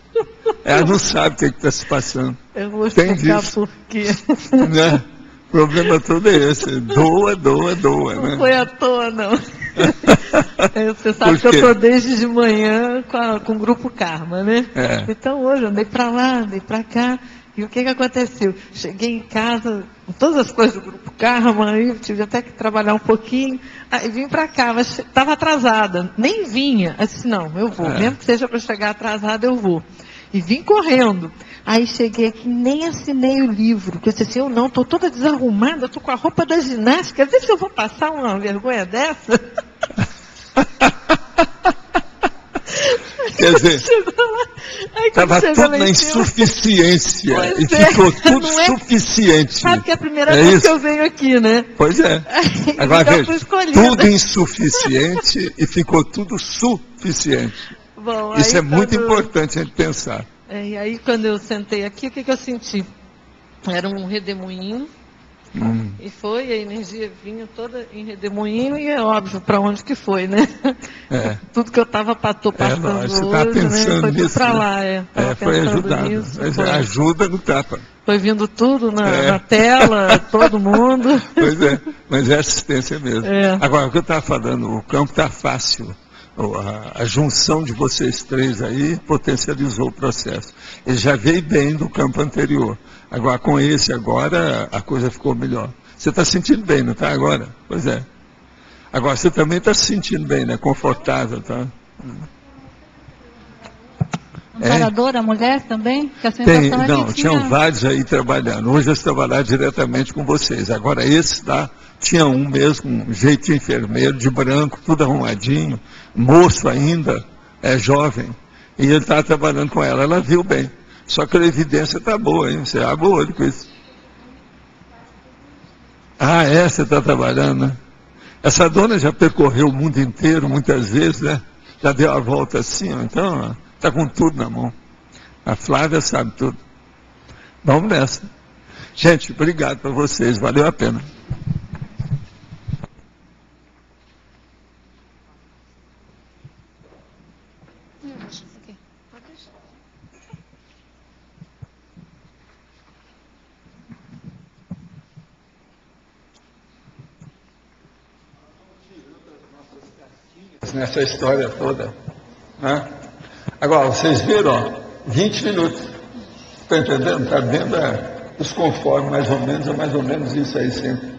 [SPEAKER 1] Ela não sabe o que está se passando.
[SPEAKER 11] Eu vou explicar por quê.
[SPEAKER 1] Né? O problema todo é esse. Doa,
[SPEAKER 11] não,
[SPEAKER 1] né?
[SPEAKER 11] Não foi à toa, não. Você sabe que eu estou desde de manhã com o Grupo Karma, né? Então hoje eu andei para lá, andei para cá. E o que aconteceu? Cheguei em casa com todas as coisas do Grupo Karma, aí tive até que trabalhar um pouquinho. Aí vim para cá, mas estava atrasada. Nem vinha. Eu disse, não, eu vou. Mesmo que seja para chegar atrasada, eu vou. E vim correndo. Aí cheguei aqui, nem assinei o livro. Porque eu disse assim, eu não, estou toda desarrumada, estou com a roupa da ginástica. Às vezes eu vou passar uma vergonha dessa.
[SPEAKER 1] Quer dizer, estava tudo na insuficiência e ficou tudo suficiente.
[SPEAKER 11] Sabe que é a primeira vez que eu venho aqui, né?
[SPEAKER 1] Pois é. Agora veja, tudo insuficiente e ficou tudo suficiente.
[SPEAKER 11] Bom,
[SPEAKER 1] isso é muito importante a gente pensar.
[SPEAKER 11] E aí quando eu sentei aqui, o que eu senti? Era um redemoinho. E foi, a energia vinha toda em redemoinho e é óbvio para onde que foi, né? Tudo que eu estava passando hoje, né? Foi tudo para lá,
[SPEAKER 1] foi ajudado. Ajuda no tapa.
[SPEAKER 11] Foi vindo tudo na tela, todo mundo.
[SPEAKER 1] Pois é, mas é assistência mesmo. Agora, o que eu estava falando, o campo está fácil. A junção de vocês 3 aí potencializou o processo. Ele já veio bem do campo anterior. Agora, com esse agora, a coisa ficou melhor. Você está sentindo bem, não está agora? Pois é. Agora, você também está se sentindo bem, né? Confortável, tá?
[SPEAKER 6] Amparadora, mulher também? Que a
[SPEAKER 1] sensação não, tinham vários aí trabalhando. Hoje eles trabalharam diretamente com vocês. Agora, esse lá, tinha um mesmo, um jeito de enfermeiro, de branco, tudo arrumadinho, moço ainda, jovem. E ele estava trabalhando com ela. Ela viu bem. Só que a evidência está boa, hein? Você abre o olho com isso. Você está trabalhando, né? Essa dona já percorreu o mundo inteiro, muitas vezes, né? Já deu a volta assim, então está com tudo na mão. A Flávia sabe tudo. Vamos nessa. Gente, obrigado para vocês, valeu a pena. nessa história toda. Né? Agora, vocês viram, ó, 20 minutos. Está entendendo? Está dentro dos conformes, mais ou menos isso aí sempre.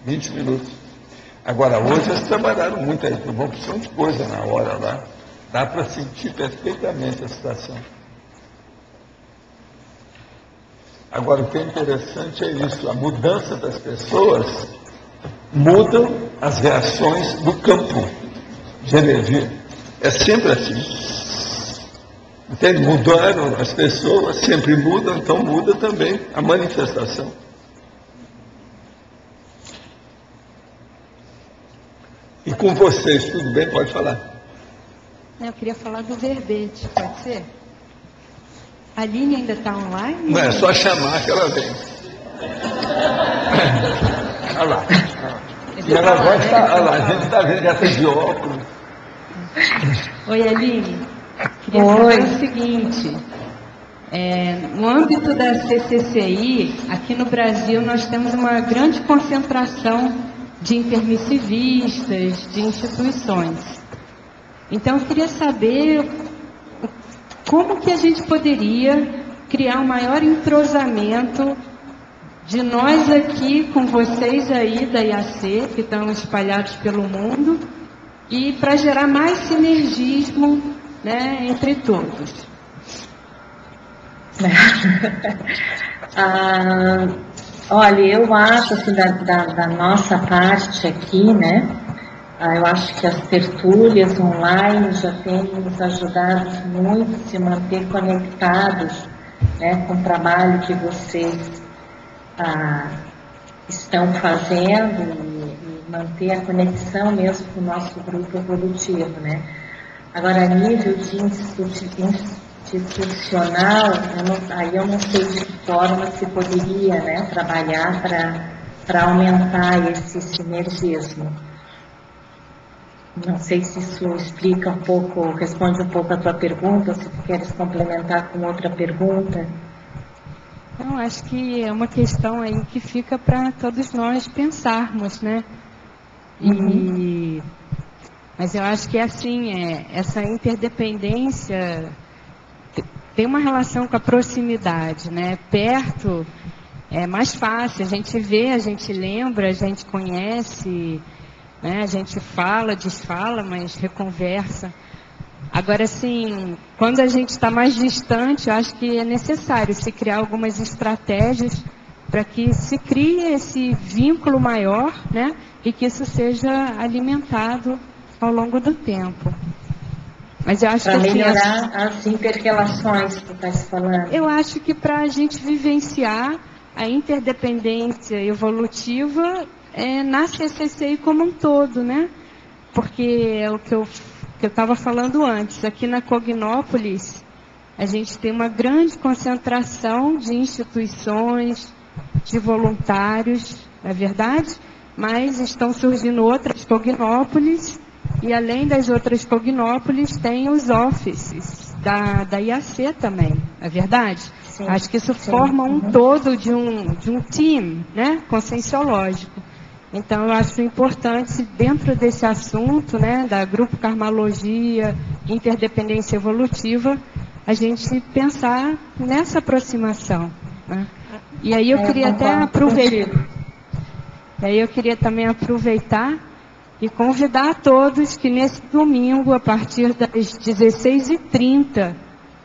[SPEAKER 1] 20 minutos. Agora, hoje eles trabalharam muito aí, uma opção de coisa na hora lá. Dá para sentir perfeitamente a situação. Agora, o que é interessante é isso, a mudança das pessoas mudam as reações do campo de energia. É sempre assim. Entende? Mudaram as pessoas, sempre mudam, então muda também a manifestação. E com vocês, tudo bem? Pode falar.
[SPEAKER 19] Eu queria falar do verbete, pode ser? A Aline ainda está online?
[SPEAKER 1] Não, é só chamar que ela vem. Olha lá. E ela vai estar, olha lá, a gente está vendo, já está de óculos.
[SPEAKER 19] Oi, Aline. Queria saber o seguinte. No âmbito da CCCI, aqui no Brasil, nós temos uma grande concentração de intermissivistas, de instituições. Então, eu queria saber como que a gente poderia criar um maior entrosamento de nós aqui com vocês aí da IAC, que estão espalhados pelo mundo, e para gerar mais sinergismo, né, entre todos.
[SPEAKER 10] Olha, eu acho assim, da nossa parte aqui, né? Eu acho que as tertúlias online já têm nos ajudado muito a se manter conectados, né, com o trabalho que vocês estão fazendo e manter a conexão mesmo com o nosso grupo evolutivo, né? Agora, a nível de institucional, aí eu não sei de que forma se poderia, né, trabalhar para aumentar esse sinergismo. Não sei se isso explica um pouco, responde um pouco a tua pergunta, ou se tu queres complementar com outra pergunta.
[SPEAKER 19] Não, acho que é uma questão aí que fica para todos nós pensarmos, né? Mas eu acho que é assim, essa interdependência tem uma relação com a proximidade, né? Perto é mais fácil, a gente vê, a gente lembra, a gente conhece, né? A gente fala, desfala, mas reconversa. Agora, assim, quando a gente está mais distante, eu acho que é necessário se criar algumas estratégias para que se crie esse vínculo maior, né? E que isso seja alimentado ao longo do tempo. Mas eu acho
[SPEAKER 10] para
[SPEAKER 19] que
[SPEAKER 10] melhorar as inter-relações que tu estás falando.
[SPEAKER 19] Eu acho que para a gente vivenciar a interdependência evolutiva na CCCI como um todo, né? Porque é o que eu estava falando antes. Aqui na Cognópolis, a gente tem uma grande concentração de instituições, de voluntários, não é verdade? Mas estão surgindo outras Cognópolis, e além das outras Cognópolis, tem os offices da IAC também, não é verdade? Sim, acho que isso forma um todo de um team, né, conscienciológico. Então, eu acho importante, dentro desse assunto, né, da Grupo Karmalogia, interdependência evolutiva, a gente pensar nessa aproximação, né? E aí eu queria até aproveitar. E aí eu queria também aproveitar e convidar a todos que nesse domingo, a partir das 16h30,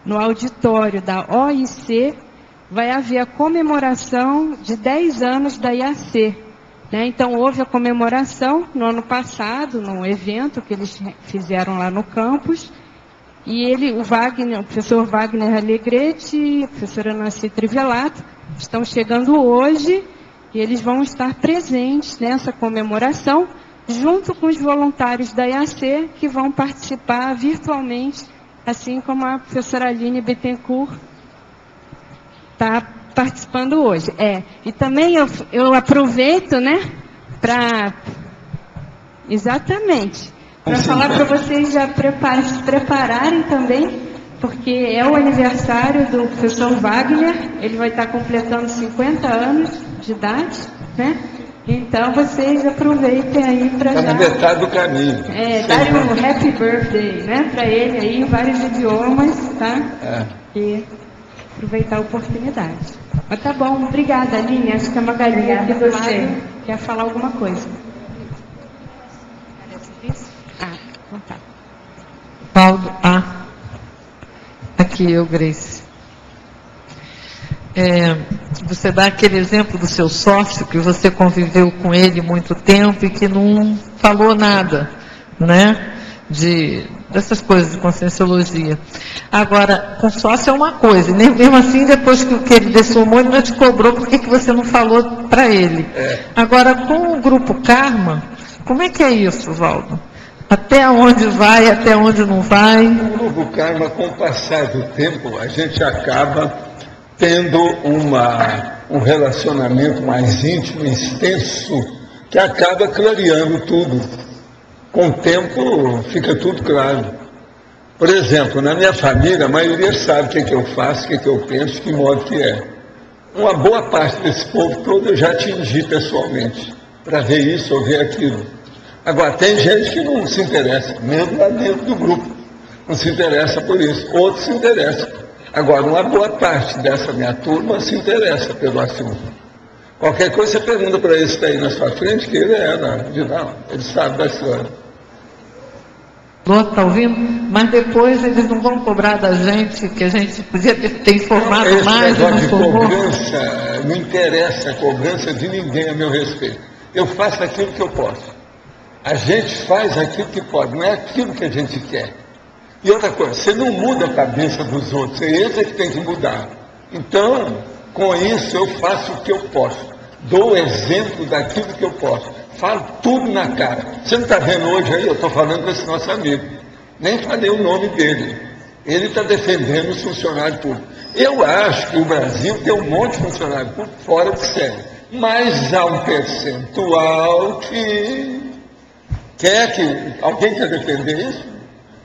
[SPEAKER 19] no auditório da OIC, vai haver a comemoração de 10 anos da IAC. Né? Então, houve a comemoração no ano passado, num evento que eles fizeram lá no campus, e o professor Wagner Alegretti e a professora Nancy Trivelato estão chegando hoje, e eles vão estar presentes nessa comemoração, junto com os voluntários da IAC, que vão participar virtualmente, assim como a professora Aline Bittencourt está participando hoje. E também eu aproveito, né, para falar para vocês já se prepararem também, porque é o aniversário do professor Wagner, ele vai estar completando 50 anos de idade, né? Então, vocês aproveitem aí para
[SPEAKER 1] Está na metade do caminho.
[SPEAKER 19] Darem um happy birthday, né? Para ele aí, em vários idiomas, tá? E aproveitar a oportunidade. Mas tá bom, obrigada, Aline. Acho que a Magali aqui do lado quer falar alguma coisa. Então tá.
[SPEAKER 20] Valdo, aqui eu, Grace. Você dá aquele exemplo do seu sócio, que você conviveu com ele muito tempo e que não falou nada, né? Dessas coisas de conscienciologia. Agora, com sócio é uma coisa, né? Mesmo assim, depois que ele dessomou, ele não te cobrou, por que você não falou para ele? Agora, com o grupo Karma, como é que é isso, Valdo? Até onde vai, até onde não vai?
[SPEAKER 1] O grupo Karma, com o passar do tempo, a gente acaba tendo um relacionamento mais íntimo, extenso, que acaba clareando tudo. Com o tempo, fica tudo claro. Por exemplo, na minha família, a maioria sabe o que eu faço, o que eu penso, que modo que é. Uma boa parte desse povo todo eu já atingi pessoalmente, para ver isso ou ver aquilo. Agora, tem gente que não se interessa, mesmo lá dentro do grupo, não se interessa por isso. Outros se interessam. Agora, uma boa parte dessa minha turma se interessa pelo assunto. Qualquer coisa você pergunta para ele se está aí na sua frente, que ele ele sabe da história.
[SPEAKER 20] Está ouvindo? Mas depois eles não vão cobrar da gente, que a gente podia ter informado mais.
[SPEAKER 1] Esse negócio de cobrança, não interessa a cobrança de ninguém a meu respeito. Eu faço aquilo que eu posso. A gente faz aquilo que pode, não é aquilo que a gente quer. E outra coisa, você não muda a cabeça dos outros, é eles que tem que mudar. Então, com isso, eu faço o que eu posso. Dou exemplo daquilo que eu posso. Falo tudo na cara. Você não está vendo hoje aí, eu estou falando com esse nosso amigo. Nem falei o nome dele. Ele está defendendo os funcionários públicos. Eu acho que o Brasil tem um monte de funcionários públicos fora de série. Mas há um percentual que alguém quer defender isso?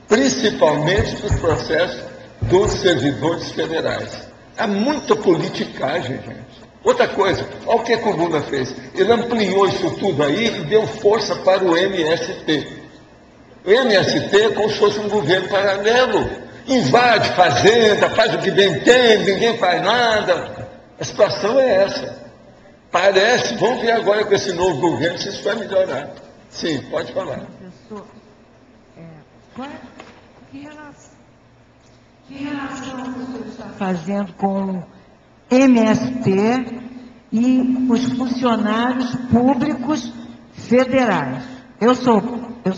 [SPEAKER 1] Principalmente dos processos dos servidores federais. Há muita politicagem, gente. Outra coisa, olha o que o Lula fez. Ele ampliou isso tudo aí e deu força para o MST. O MST é como se fosse um governo paralelo. Invade fazenda, faz o que bem entende, ninguém faz nada. A situação é essa. Parece, vamos ver agora com esse novo governo se isso vai melhorar. Sim, pode falar.
[SPEAKER 20] Professor, que relação o senhor está fazendo com MST e os funcionários públicos federais? Eu sou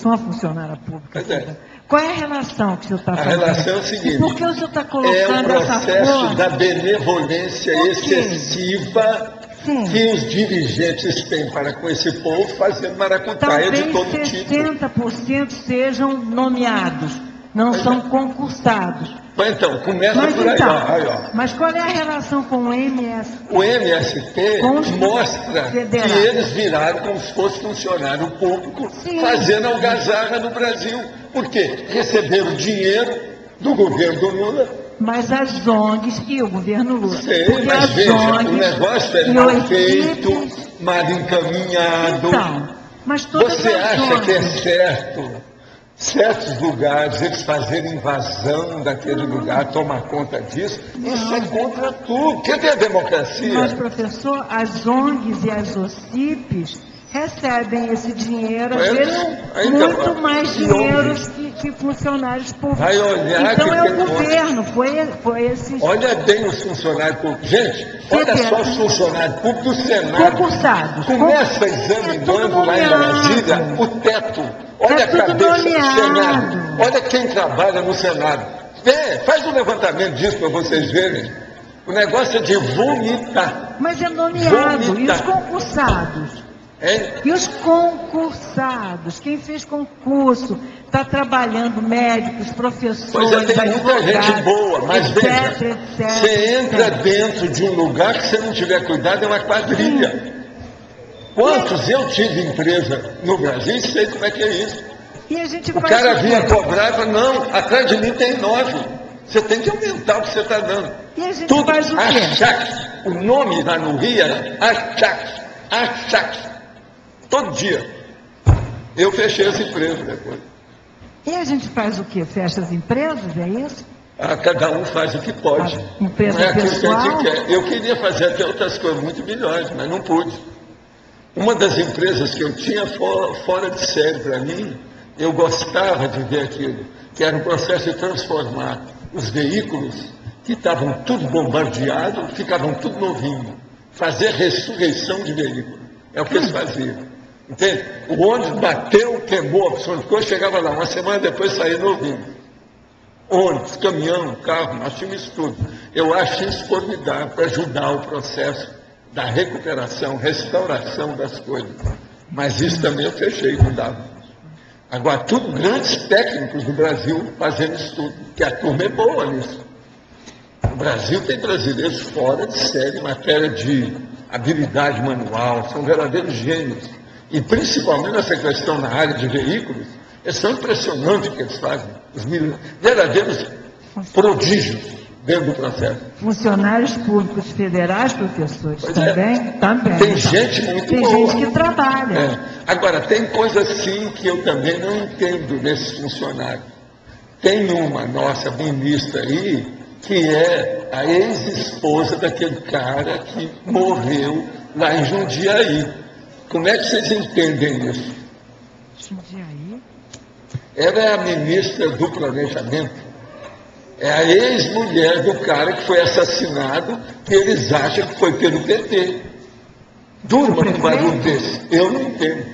[SPEAKER 20] uma funcionária pública. Qual é a relação que o senhor está fazendo?
[SPEAKER 1] A relação é o seguinte:
[SPEAKER 20] e por que o senhor está colocando essa
[SPEAKER 1] força? É o processo da benevolência excessiva que os dirigentes têm para com esse povo, fazendo maracutaia de todo tipo.
[SPEAKER 20] Talvez 60% sejam nomeados, não são concursados.
[SPEAKER 1] Mas então, começa por aí, ó.
[SPEAKER 20] Mas qual é a relação com o MST?
[SPEAKER 1] O MST mostra que eles viraram como se fosse funcionário público, fazendo algazarra no Brasil. Por quê? Receberam dinheiro do governo do Lula.
[SPEAKER 20] Mas as ONGs e o governo Lula.
[SPEAKER 1] Sei, mas veja, o negócio é mal feito, mal encaminhado.
[SPEAKER 20] Então, mas
[SPEAKER 1] você acha que é certo certos lugares, eles fazerem invasão daquele lugar, tomar conta disso? Isso é contra tudo. Cadê a democracia?
[SPEAKER 20] Mas, professor, as ONGs e as OCIPs recebem esse dinheiro, às vezes muito mais dinheiro que funcionários públicos.
[SPEAKER 1] Vai olhar
[SPEAKER 20] então
[SPEAKER 1] que
[SPEAKER 20] é o governo, foi esse.
[SPEAKER 1] Olha bem os funcionários públicos. Gente, olha só os funcionários públicos do Senado.
[SPEAKER 20] Concursados.
[SPEAKER 1] Começa examinando lá em Brasília o teto. Olha a cabeça do Senado. Olha quem trabalha no Senado. Faz um levantamento disso para vocês verem. O negócio é de vomitar.
[SPEAKER 20] Mas é nomeado. Vomitar. E os concursados? E os concursados? Quem fez concurso, está trabalhando, médicos, professores,
[SPEAKER 1] pois é, tem muita gente boa, mas veja, você entra dentro de um lugar que você não tiver cuidado, é uma quadrilha. Quantos eu tive empresa no Brasil e sei como é que é isso.
[SPEAKER 20] E a gente
[SPEAKER 1] o cara vinha cobrar e falava, não, atrás de mim tem 9. Você tem que aumentar o que você está dando.
[SPEAKER 20] E a gente
[SPEAKER 1] tudo
[SPEAKER 20] faz o quê?
[SPEAKER 1] Achaque. O nome lá no Rio era achaque. Todo dia. Eu fechei as empresas depois.
[SPEAKER 12] E a gente faz o quê? Fecha as empresas, é isso?
[SPEAKER 1] Cada um faz o que pode.
[SPEAKER 12] Empresa
[SPEAKER 1] não é aquilo
[SPEAKER 12] pessoal?
[SPEAKER 1] que a gente quer. Eu queria fazer até outras coisas muito melhores, mas não pude. Uma das empresas que eu tinha fora de série para mim, eu gostava de ver aquilo, que era o processo de transformar os veículos que estavam tudo bombardeados, ficavam tudo novinho. Fazer ressurreição de veículo. É o que eles faziam. Entende? O ônibus bateu, queimou, a pessoa ficou, chegava lá, uma semana depois saía novinho. Ônibus, caminhão, carro, nós tínhamos isso tudo. Eu acho isso formidável para ajudar o processo da recuperação, restauração das coisas. Mas isso também eu fechei, não dava. Agora, tudo grandes técnicos do Brasil fazendo isso tudo, que a turma é boa nisso. O Brasil tem brasileiros fora de série em matéria de habilidade manual, são verdadeiros gênios. E principalmente nessa questão na área de veículos, eles são impressionantes o que eles fazem. Os verdadeiros prodígios dentro do processo.
[SPEAKER 12] Funcionários públicos federais, professores,
[SPEAKER 1] Pois
[SPEAKER 12] também?
[SPEAKER 1] é.
[SPEAKER 12] Também.
[SPEAKER 1] Tem gente muito
[SPEAKER 12] Tem
[SPEAKER 1] boa.
[SPEAKER 12] gente que trabalha.
[SPEAKER 1] É. Agora, tem coisas sim que eu também não entendo nesses funcionários. Tem uma nossa ministra aí, que é a ex-esposa daquele cara que morreu lá em Jundiaí. Como é que vocês entendem isso?
[SPEAKER 12] Jundiaí?
[SPEAKER 1] Ela é a ministra do Planejamento. É a ex-mulher do cara que foi assassinado, que eles acham que foi pelo PT. Durma com um barulho desse. Eu não entendo.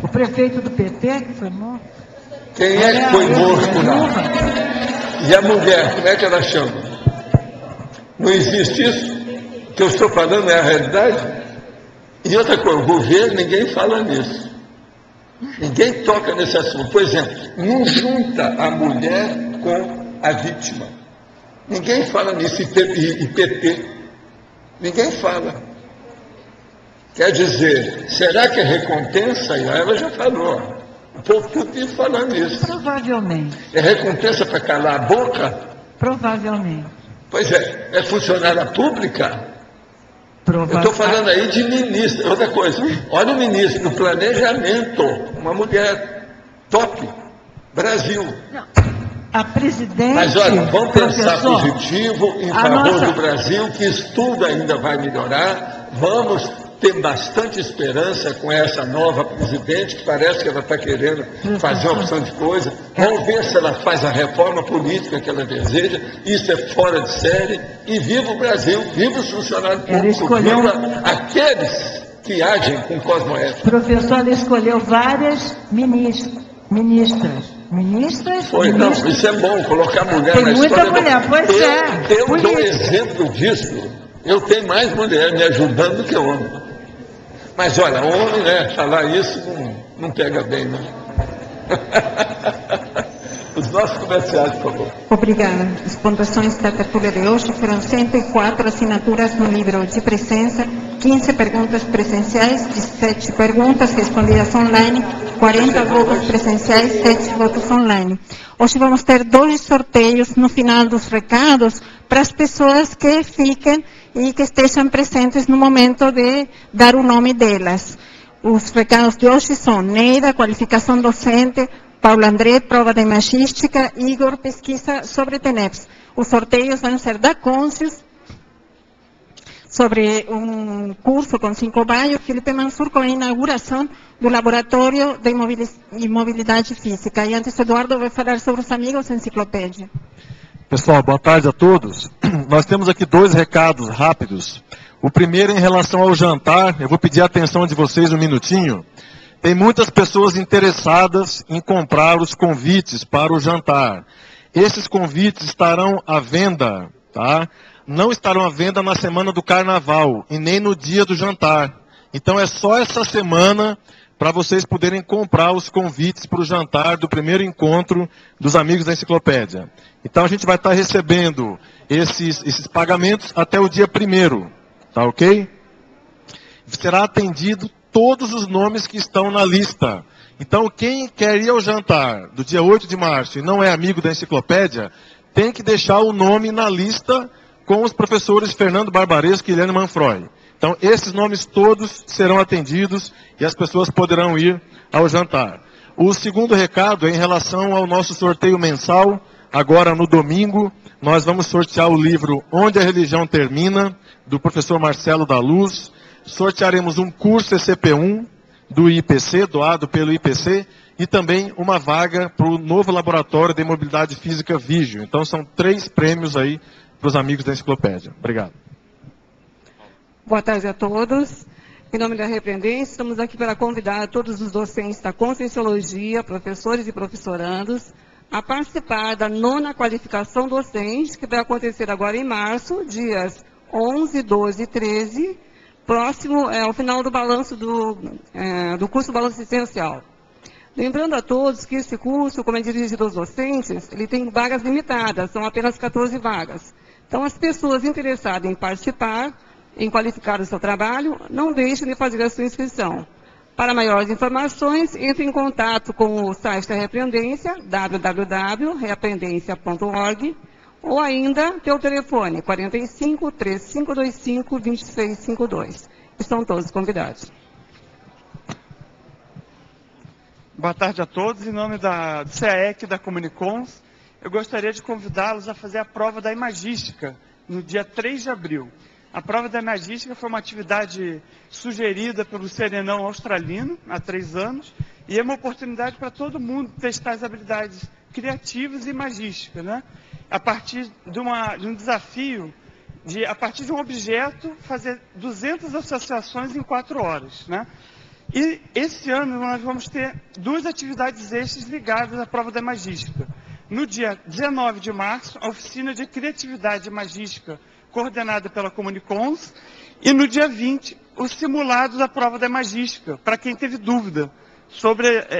[SPEAKER 12] O prefeito do PT que foi morto?
[SPEAKER 1] Quem é que foi morto lá? E a mulher, como é que ela chama? Não existe isso? O que eu estou falando é a realidade? E outra coisa, o governo, ninguém fala nisso. Ninguém toca nesse assunto. Por exemplo, não junta a mulher com a vítima. Ninguém fala nisso, e PT. Ninguém fala. Quer dizer, será que é recompensa? E ela já falou. O povo tudo vive falando isso.
[SPEAKER 12] Provavelmente.
[SPEAKER 1] É recompensa para calar a boca?
[SPEAKER 12] Provavelmente.
[SPEAKER 1] Pois é, é funcionária pública? Eu estou falando aí de ministro. Outra coisa, olha o ministro do Planejamento, uma mulher top, Brasil.
[SPEAKER 12] A presidente...
[SPEAKER 1] Mas olha, vamos pensar
[SPEAKER 12] professor,
[SPEAKER 1] positivo em favor do Brasil, que isso tudo ainda vai melhorar. Vamos ter bastante esperança com essa nova presidente, que parece que ela está querendo fazer uma opção de coisa. Vamos ver se ela faz a reforma política que ela deseja. Isso é fora de série. E viva o Brasil, viva os funcionários públicos, viva aqueles que agem com cosmoética.
[SPEAKER 12] Professor, ela escolheu várias ministras.
[SPEAKER 1] Foi, não, isso é bom, colocar mulher
[SPEAKER 12] Tem
[SPEAKER 1] na
[SPEAKER 12] muita
[SPEAKER 1] história.
[SPEAKER 12] mulher, pois
[SPEAKER 1] Eu dou exemplo disso. Eu tenho mais mulher me ajudando do que homem. Mas olha, homem, né, falar isso não pega bem, não. Os nossos comerciais, por favor.
[SPEAKER 21] Obrigada. As pontuações da tertúlia de hoje foram 104 assinaturas no livro de presença, 15 perguntas presenciais, 17 perguntas respondidas online, 40 votos presenciais, 7 votos online. Hoje vamos ter 2 sorteios no final dos recados para as pessoas que fiquem e que estejam presentes no momento de dar o nome delas. Os recados de hoje são Neida, qualificação docente, Paulo André, prova de imagística, Igor, pesquisa sobre TENEPS. Os sorteios vão ser da Conscius, sobre um curso com 5 bairros, Felipe Mansur com a inauguração do Laboratório de Mobilidade Física. E antes, Eduardo vai falar sobre os amigos enciclopédia.
[SPEAKER 15] Pessoal, boa tarde a todos. Nós temos aqui 2 recados rápidos. O primeiro em relação ao jantar, eu vou pedir a atenção de vocês um minutinho. Tem muitas pessoas interessadas em comprar os convites para o jantar. Esses convites estarão à venda, tá? Não estarão à venda na semana do carnaval e nem no dia do jantar. Então é só essa semana para vocês poderem comprar os convites para o jantar do primeiro encontro dos amigos da enciclopédia. Então a gente vai estar recebendo esses pagamentos até o dia 1º, tá ok? Será atendido todos os nomes que estão na lista. Então quem quer ir ao jantar do dia 8 de março e não é amigo da enciclopédia, tem que deixar o nome na lista com os professores Fernando Barbaresco e Helene Manfroy. Então, esses nomes todos serão atendidos e as pessoas poderão ir ao jantar. O segundo recado é em relação ao nosso sorteio mensal. Agora, no domingo, nós vamos sortear o livro Onde a Religião Termina, do professor Marcelo da Luz. Sortearemos um curso ECP1 do IPC, doado pelo IPC, e também uma vaga para o novo laboratório de mobilidade física Vigio. Então, são 3 prêmios aí para os amigos da enciclopédia. Obrigado.
[SPEAKER 16] Boa tarde a todos. Em nome da Repreendência, estamos aqui para convidar todos os docentes da Conscienciologia, professores e professorandos, a participar da 9ª qualificação docente, que vai acontecer agora em março, dias 11, 12 e 13, próximo ao final do balanço do curso Balanço Assistencial. Lembrando a todos que esse curso, como é dirigido aos docentes, ele tem vagas limitadas, são apenas 14 vagas. Então, as pessoas interessadas em participar, em qualificar o seu trabalho, não deixem de fazer a sua inscrição. Para maiores informações, entre em contato com o site da Repreendência, www.reaprendência.org, ou ainda pelo telefone 45 3525 2652. Estão todos convidados.
[SPEAKER 5] Boa tarde a todos. Em nome do CAEC da Comunicons, eu gostaria de convidá-los a fazer a prova da Imagística no dia 3 de abril. A prova da Imagística foi uma atividade sugerida pelo Serenão australino há 3 anos e é uma oportunidade para todo mundo testar as habilidades criativas e imagísticas, né? A partir de um desafio de, a partir de um objeto, fazer 200 associações em 4 horas, né? E esse ano nós vamos ter 2 atividades extras ligadas à prova da Imagística. No dia 19 de março, a oficina de criatividade imagística coordenada pela Comunicons, e no dia 20, o simulado da prova da Imagística, para quem teve dúvida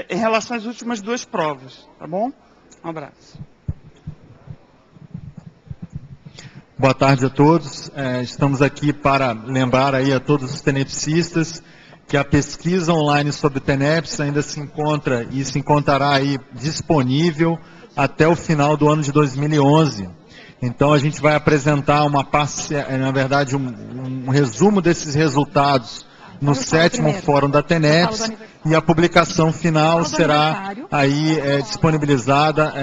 [SPEAKER 5] em relação às últimas 2 provas, tá bom? Um abraço.
[SPEAKER 15] Boa tarde a todos. Estamos aqui para lembrar aí a todos os tenepsistas que a pesquisa online sobre TENEPS ainda se encontra e se encontrará aí disponível até o final do ano de 2011. Então, a gente vai apresentar na verdade, um resumo desses resultados no 7º Fórum da TENEPS, e a publicação final será aí disponibilizada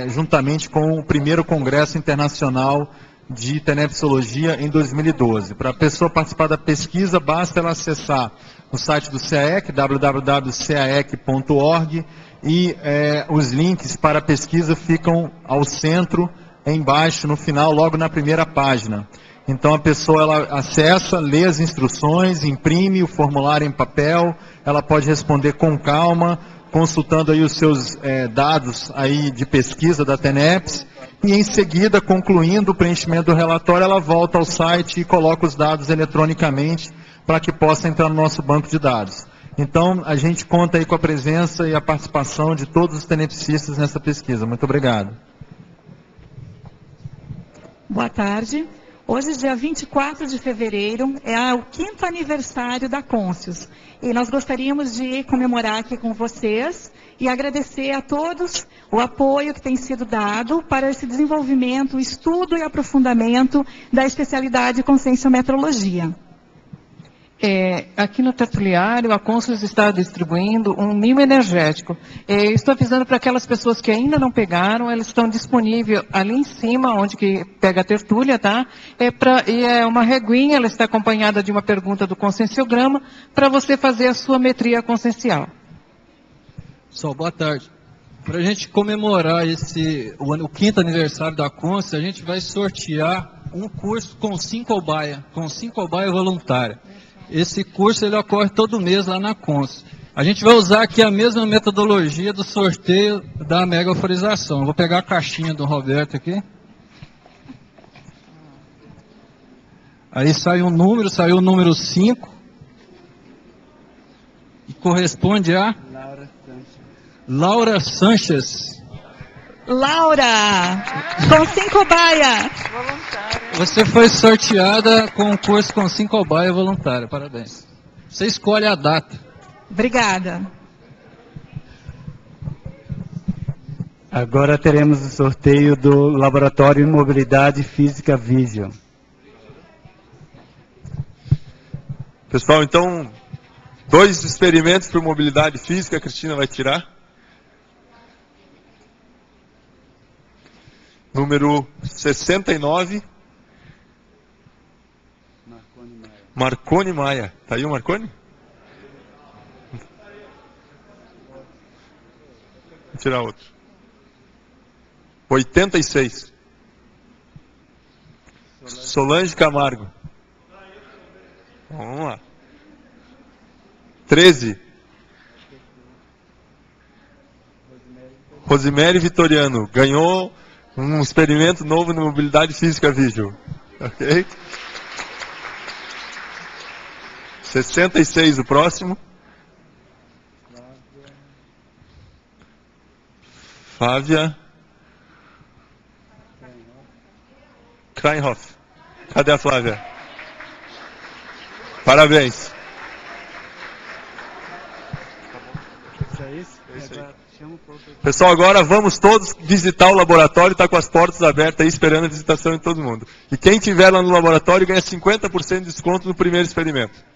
[SPEAKER 15] juntamente com o 1º Congresso Internacional de Tenepsologia em 2012. Para a pessoa participar da pesquisa, basta ela acessar o site do CAEC, www.caec.org, e os links para a pesquisa ficam ao centro, embaixo, no final, logo na primeira página. Então a pessoa ela acessa, lê as instruções, imprime o formulário em papel, ela pode responder com calma, consultando aí os seus dados aí de pesquisa da TENEPS, e em seguida, concluindo o preenchimento do relatório, ela volta ao site e coloca os dados eletronicamente para que possa entrar no nosso banco de dados. Então, a gente conta aí com a presença e a participação de todos os tenepsistas nessa pesquisa. Muito obrigado.
[SPEAKER 2] Boa tarde. Hoje, dia 24 de fevereiro, é o 5º aniversário da Conscius. E nós gostaríamos de comemorar aqui com vocês e agradecer a todos o apoio que tem sido dado para esse desenvolvimento, estudo e aprofundamento da especialidade conscienciometrologia.
[SPEAKER 22] Aqui no tertuliário, a Conscius está distribuindo um mimo energético. Estou avisando para aquelas pessoas que ainda não pegaram, elas estão disponíveis ali em cima, onde que pega a tertúlia, tá? E é uma reguinha, ela está acompanhada de uma pergunta do conscienciograma, para você fazer a sua metria consciencial.
[SPEAKER 23] Pessoal, boa tarde. Para a gente comemorar o 5º aniversário da Conscius, a gente vai sortear um curso com 5 albaia voluntária. Esse curso ele ocorre todo mês lá na Conscius. A gente vai usar aqui a mesma metodologia do sorteio da mega euforização. Vou pegar a caixinha do Roberto aqui. Aí saiu o número 5. E corresponde a Laura Sanches.
[SPEAKER 2] Laura, com 5 albaia.
[SPEAKER 23] Você foi sorteada com um curso com 5 albaia voluntária. Parabéns. Você escolhe a data.
[SPEAKER 2] Obrigada.
[SPEAKER 24] Agora teremos o sorteio do Laboratório de Mobilidade Física Vigio.
[SPEAKER 15] Pessoal, então, 2 experimentos por mobilidade física, a Cristina vai tirar. Número 69. Marconi Maia. Está aí o Marconi? Vou tirar outro. 86. Solange Camargo. Vamos lá. 13. Rosemary Vitoriano. Ganhou um experimento novo na mobilidade física vídeo. Ok? 66 o próximo. Flávia Kreinhoff. Cadê a Flávia? Parabéns. Pessoal, agora vamos todos visitar o laboratório, está com as portas abertas aí, esperando a visitação de todo mundo. E quem estiver lá no laboratório ganha 50% de desconto no primeiro experimento.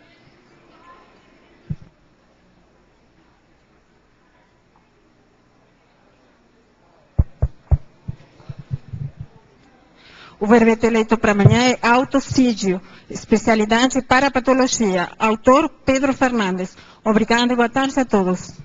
[SPEAKER 21] O verbete eleito para amanhã é autocídio, especialidade para patologia. Autor Pedro Fernandes. Obrigada e boa tarde a todos.